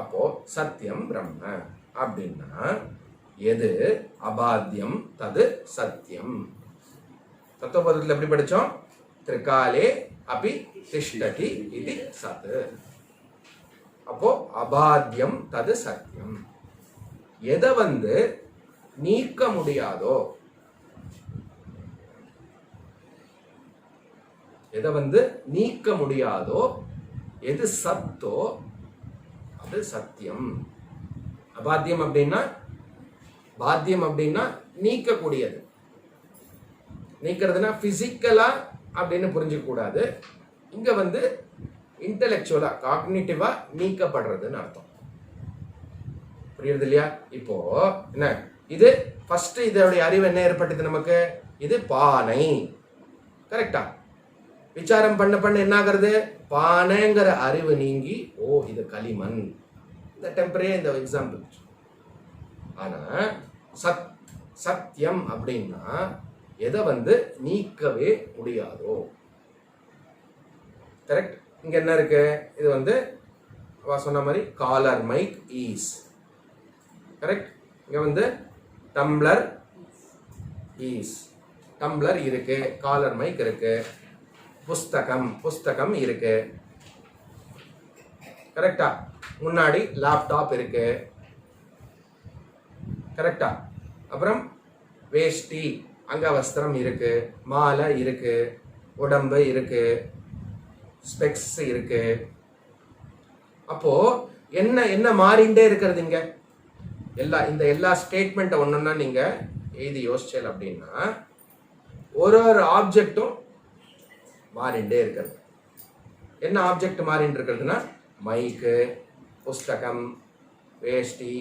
அப்போ சத்தியம் பிரம்ம அப்படின்னா எது அபாத்தியம் தது சத்தியம். தத்துவபோதத்தில் எப்படி படிச்சோம்? திரிகாலே அபி திஷ்டதி இது சத். அப்போ அபாத்தியம் தது சத்தியம். எதை நீக்க முடியாதோ, எதை நீக்க முடியாதோ, எது சத்தோ அது சத்தியம். அபாத்தியம் அப்படின்னா, பாத்தியம் அப்படின்னா நீக்கக்கூடியது. நீக்கிறதுனா பிசிக்கலா அப்படின்னு புரிஞ்சுக்க கூடாது. இங்க இன்டெலெக்சுவலா, காக்னிட்டிவா நீக்கப்படுறதுன்னு அர்த்தம். புரியுது இல்லையா? இப்போ என்ன இது? ஃபர்ஸ்ட் இதோடைய அறிவு என்ன ஏற்பட்டது நமக்கு? இது பானை. கரெக்டா? விசாரம் பண்ண என்ன ஆகிறது? பானைங்கிற அறிவு நீங்கி, ஓ இது களிமண். இந்த டெம்பரரி இந்த எக்ஸாம்பிள். ஆனா சத்தியம் அப்படின்னா எதை நீக்கவே முடியாதோ. கரெக்ட்? இங்க என்ன இருக்கு? இது சொன்ன மாதிரி காலர் மைக் ஈஸ். கரெக்ட்? இங்க டம்ளர் ஈஸ். டம்ளர் இருக்கு, காலர் மைக் இருக்கு, புஸ்தகம் இருக்கு. கரெக்டா? முன்னாடி லேப்டாப் இருக்கு. கரெக்டா? அப்புறம் வேஷ்டி, அங்கவஸ்திரம் இருக்கு, மாலை இருக்கு, உடம்பு இருக்கு, ஸ்பெக்ஸ் இருக்கு. அப்போ என்ன மாறிண்டே இருக்கிறது இங்க? எல்லா ஸ்டேட்மெண்ட் ஒண்ணுன்னா நீங்க எழுதி யோசிச்சல் அப்படின்னா ஒரு ஆப்ஜெக்டும் மாறிண்டே இருக்கிறது. என்ன ஆப்ஜெக்ட் மாறிட்டு இருக்கிறதுனா, மைக்கு, புஸ்தகம், வேஷ்டி,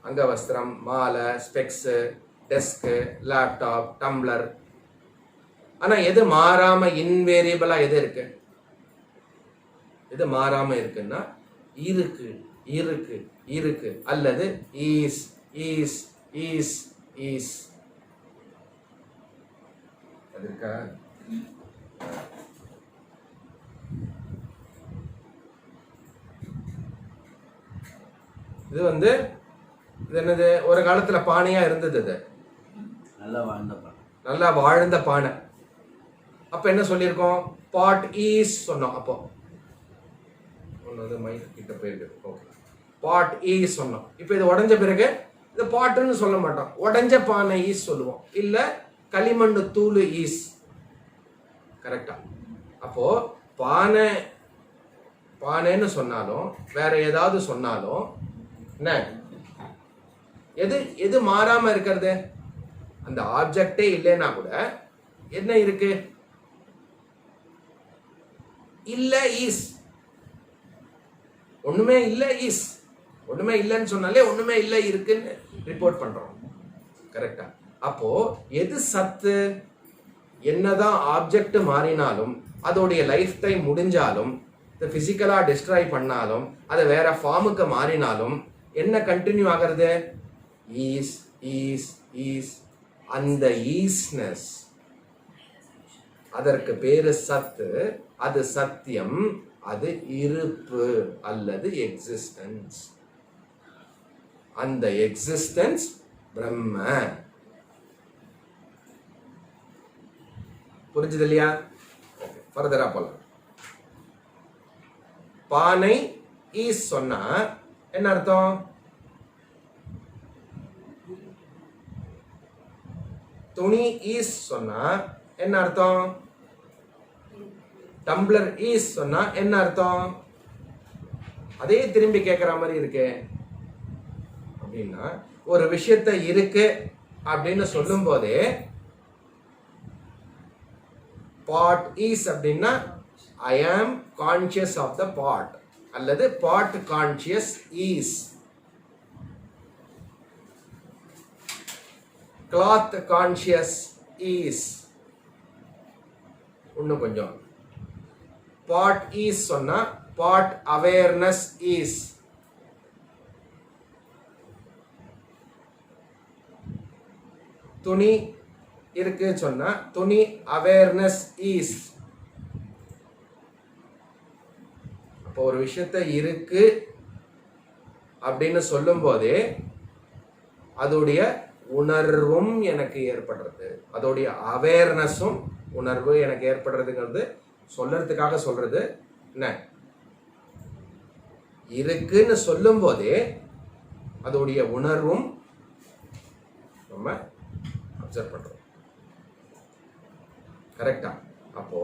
அங்கவஸ்திரம், மாலை, ஸ்பெக்ஸ், டெஸ்க், லேப்டாப், டம்ளர். ஆனா எது மாறாம இன்வேரியபிளா எது இருக்கு? எது மாறாம இருக்குன்னா இருக்கு இருக்கு இருக்கு அல்லது ஈஸ் ஈஸ் ஈஸ் ஈஸ். அது இருக்கா? இது இது என்னது? ஒரு காலத்துல பானையா இருந்தது. இது நல்லா வாழ்ந்த பானை. அப்ப என்ன சொல்லியிருக்கோம்? பாட் ஈஸ் சொன்னோம். அப்போ மைக் கிட்ட போயிருக்கு. ஓகே, பாட் ஈஸ் சொன்னோம். இப்போ இது உடஞ்ச பிறகு இது பாட்டுன்னு சொல்ல மாட்டோம், உடஞ்ச பானை ஈஸ் சொல்லுவோம், இல்ல களிமண்ணு தூள் ஈஸ். கரெக்டா? அப்போ பானைன்னு சொன்னாலும் வேற ஏதாவது சொன்னாலும் என்ன, எது மாறாம இருக்கிறது? அந்த ஆப்ஜெக்டே இல்லைன்னா கூட என்ன இருக்கு? இல்ல ஈஸ். ஒண்ணுமே இல்ல ஈஸ். ஒண்ணுமே இல்லைன்னு சொன்னாலே ஒண்ணுமே இல்லை இருக்குன்னு ரிப்போர்ட் பண்றோம். கரெக்டா? அப்போ எது சத்து? என்னதான் ஆப்ஜெக்ட் மாறினாலும் அதோடைய லைஃப் டைம் முடிஞ்சாலும் பிசிக்கலா டிஸ்ட்ராய் பண்ணாலும் அது வேற ஃபார்முக்கு மாறினாலும் என்ன கண்டினியூ ஆகிறது? Is is is. அந்த ஈஸ்னஸ், அதற்கு பேரு சத்து, அது சத்தியம், அது இருப்பு அல்லது எக்ஸிஸ்டன்ஸ். அந்த எக்ஸிஸ்டன்ஸ் பிரம்ம. புரிஞ்சுது இல்லையா? ஃபர்தரா போலாம். பானை ஈஸ் சொன்னா என்ன அர்த்தம்? துணி ஈஸ் சொன்னா என்ன அர்த்தம்? டம்ளர் ஈஸ் சொன்னா என்ன அர்த்தம்? அதே திரும்பி கேட்கிற மாதிரி இருக்கு. அப்படின்னா ஒரு விஷயத்த இருக்கு அப்படின்னு சொல்லும் போதே பாட் ஈஸ் அப்படின்னா ஐ ஆம் கான்சியஸ் ஆஃப் த பாட் அல்லது pot conscious is. Cloth conscious is. இன்னும் கொஞ்சம் பாட் ஈஸ் சொன்னா பாட் அவேர்னஸ் ஈஸ். துணி இருக்கு சொன்னா துணி அவேர்னஸ் ஈஸ். அப்போ ஒரு விஷயத்த இருக்கு அப்படின்னு சொல்லும் போதே அதோடைய உணர்வும் எனக்கு ஏற்படுறது, அதோடைய அவேர்னஸும் உணர்வு எனக்கு ஏற்படுறதுங்கிறது சொல்றதுக்காக சொல்றது. என்ன இருக்குன்னு சொல்லும் போதே அதோடைய உணர்வும் நம்ம அப்சர்வ் பண்றோம். கரெக்டா? அப்போ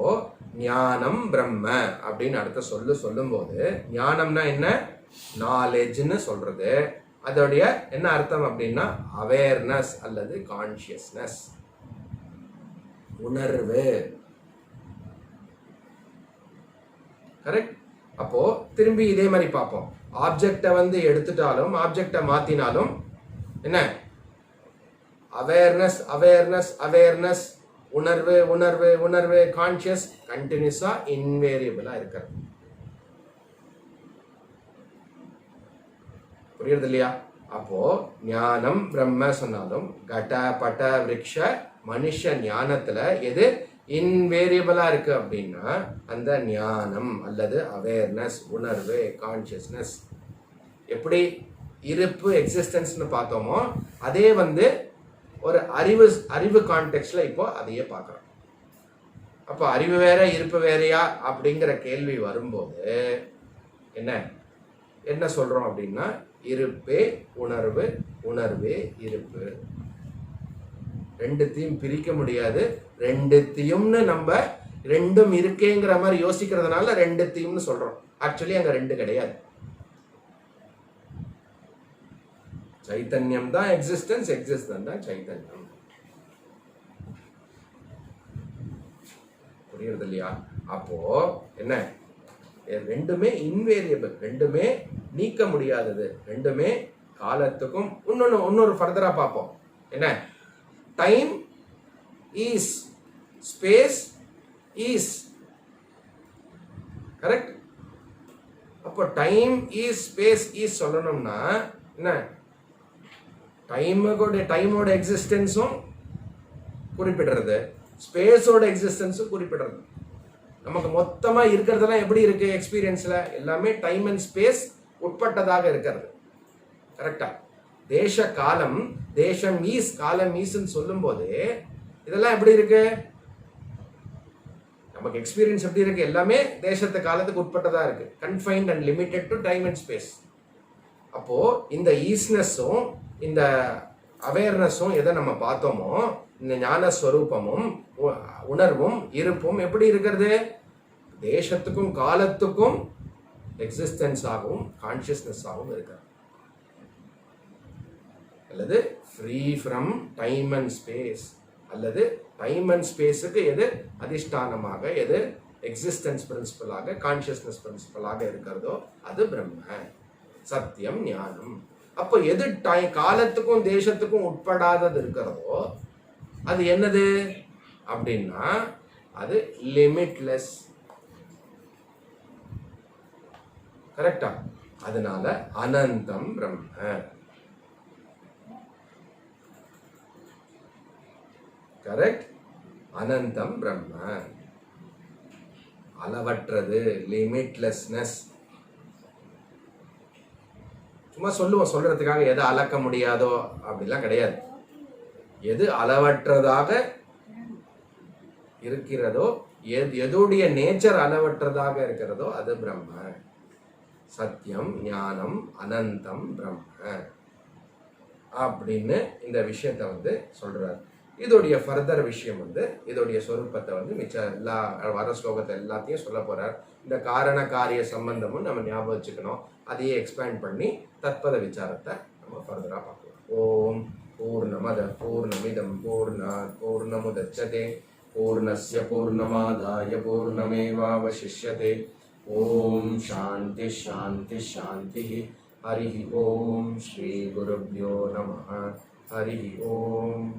ஞானம் பிரம்ம அப்படின்னு அடுத்த சொல்லும் போது ஞானம்னா என்ன? நாலேஜ்னு சொல்றது. அதோடைய என்ன அர்த்தம் அப்படின்னா அவேர்னஸ் அல்லது கான்சியஸ்னஸ், உணர்வு. கரெக்ட்? அப்போ திரும்பி இதே மாதிரி பார்ப்போம். ஆப்ஜெக்டை எடுத்துட்டாலும் ஆப்ஜெக்டை மாத்தினாலும் என்ன? அவேர்னஸ் அவேர்னஸ் அவேர்னஸ், உணர்வு உணர்வு உணர்வு, கான்சியஸ் கண்டினியூஸா இன்வேரியபிளா இருக்கிறது. புரியுறது இல்லையா? அப்போ ஞானம் பிரம்ம சொன்னாலும் கட பட விருக்ஷ மனுஷ ஞானத்துல எது இன்வேரியபிளா இருக்கு அப்படின்னா அந்த ஞானம் அல்லது அவேர்னஸ், உணர்வு, கான்சியஸ்னஸ். எப்படி இருப்பு எக்ஸிஸ்டன்ஸ்னு பார்த்தோமோ அதே ஒரு அறிவு கான்டெக்ட்ல இப்போ அதையே பார்க்கிறோம். அப்போ அறிவு வேற இருப்பு வேறையா அப்படிங்கிற கேள்வி வரும்போது என்ன சொல்றோம் அப்படின்னா இருப்பே உணர்வு, உணர்வே இருப்பு. ரெண்டுத்தையும் பிரிக்க முடியாது. ரெண்டுத்தையும்னு நம்ம ரெண்டும் இருக்கேங்கிற மாதிரி யோசிக்கிறதுனால ரெண்டுத்தையும்னு சொல்றோம். ஆக்சுவலி அங்க ரெண்டு கிடையாது. சைத்தன்யம் தான் எக்ஸிஸ்டன்ஸ், எக்ஸிஸ்டன்ஸ் தான் சைத்தன்யம். புரியுறது இல்லையா? அப்போ என்ன? ரெண்டுமே இன்வேரியபிள், ரெண்டுமே நீக்க முடியாதது, ரெண்டுமே காலத்துக்கும். இன்னொரு ஃபர்தரா பார்ப்போம். என்ன? Time is, space is. Correct? அப்போ டைம் ஈஸ், ஸ்பேஸ் ஈஸ் சொல்லணும்னா என்ன? டைமோட எக்ஸிஸ்டன்ஸும் குறிப்பிடுறது, ஸ்பேஸோட எக்ஸிஸ்டன்ஸும் குறிப்பிடுறது. நமக்கு மொத்தமா இருக்கிறதெல்லாம் எப்படி இருக்கு எக்ஸ்பீரியன்ஸ்ல? எல்லாமே டைம் அண்ட் ஸ்பேஸ் உட்பட்டதாக இருக்கிறது. கரெக்டா? தேச காலம், தேசம் ஈஸ், காலம் ஈஸ்ன்னு சொல்லும் போது இதெல்லாம் எப்படி இருக்கு? நமக்கு எக்ஸ்பீரியன்ஸ் எப்படி இருக்கு? எல்லாமே தேசத்து காலத்துக்கு உட்பட்டதா இருக்கு. Confined and limited to time and space. அப்போ இந்த ஈஸ்னஸும் இந்த அவேர்னஸும் எதை நம்ம பார்த்தோமோ, இந்த ஞானஸ்வரூபமும் உணர்வும் இருப்பும் எப்படி இருக்கிறது? தேசத்துக்கும் காலத்துக்கும் எக்ஸிஸ்டன்ஸ் ஆகவும் கான்சியஸ்னஸ் ஆகவும் இருக்கிறது. அல்லது free from time and space, அல்லது டைம் அண்ட் ஸ்பேஸுக்கு எது அதிஷ்டானமாக, எது எக்ஸிஸ்டன்ஸ் பிரின்சிபலாக, கான்சியஸ்னஸ் பிரின்சிபலாக இருக்கிறதோ அது பிரம்ம, சத்தியம், ஞானம். அப்போ எது காலத்துக்கும் தேசத்துக்கும் உட்படாதது இருக்கிறதோ அது என்னது? அப்படின்னா அது லிமிட்லெஸ். கரெக்டா? அதனால அனந்தம் பிரம்ம. கரெக்ட்? அனந்தம் பிரம்ம, அளவற்றது, லிமிட்லெஸ்னஸ். சும்மா சொல்லுவோம், சொல்றதுக்காக எதை அளக்க முடியாதோ அப்படிலாம் கிடையாது. எது அளவற்றதாக இருக்கிறதோ, எதுடைய நேச்சர் அளவற்றதாக இருக்கிறதோ அது பிரம்ம. சத்தியம், ஞானம், அனந்தம் பிரம்ம அப்படின்னு இந்த விஷயத்த சொல்றாரு. இதோடைய ஃபர்தர் விஷயம் இதோடைய சொரூபத்தை மிச்ச எல்லா வர ஸ்லோகத்தை எல்லாத்தையும் சொல்ல போறார். இந்த காரண காரிய சம்பந்தமும் நம்ம ஞாபகம் வச்சுக்கணும். அதையே எக்ஸ்பேண்ட் பண்ணி தத்பத விசாரத்தை நம்ம ஃபர்தரா பார்க்கலாம். ஓம் பூர்ணமத பூர்ணமிதம் பூர்ணாத் பூர்ணமுதச்யதே பூர்ணஸ்ய பூர்ணமாதாய பூர்ணமேவாவசிஷ்யதே. ஓம் சாந்தி சாந்தி சாந்தி. ஹரி ஓம். ஸ்ரீ குருப்யோ நமः. ஹரி ஓம்.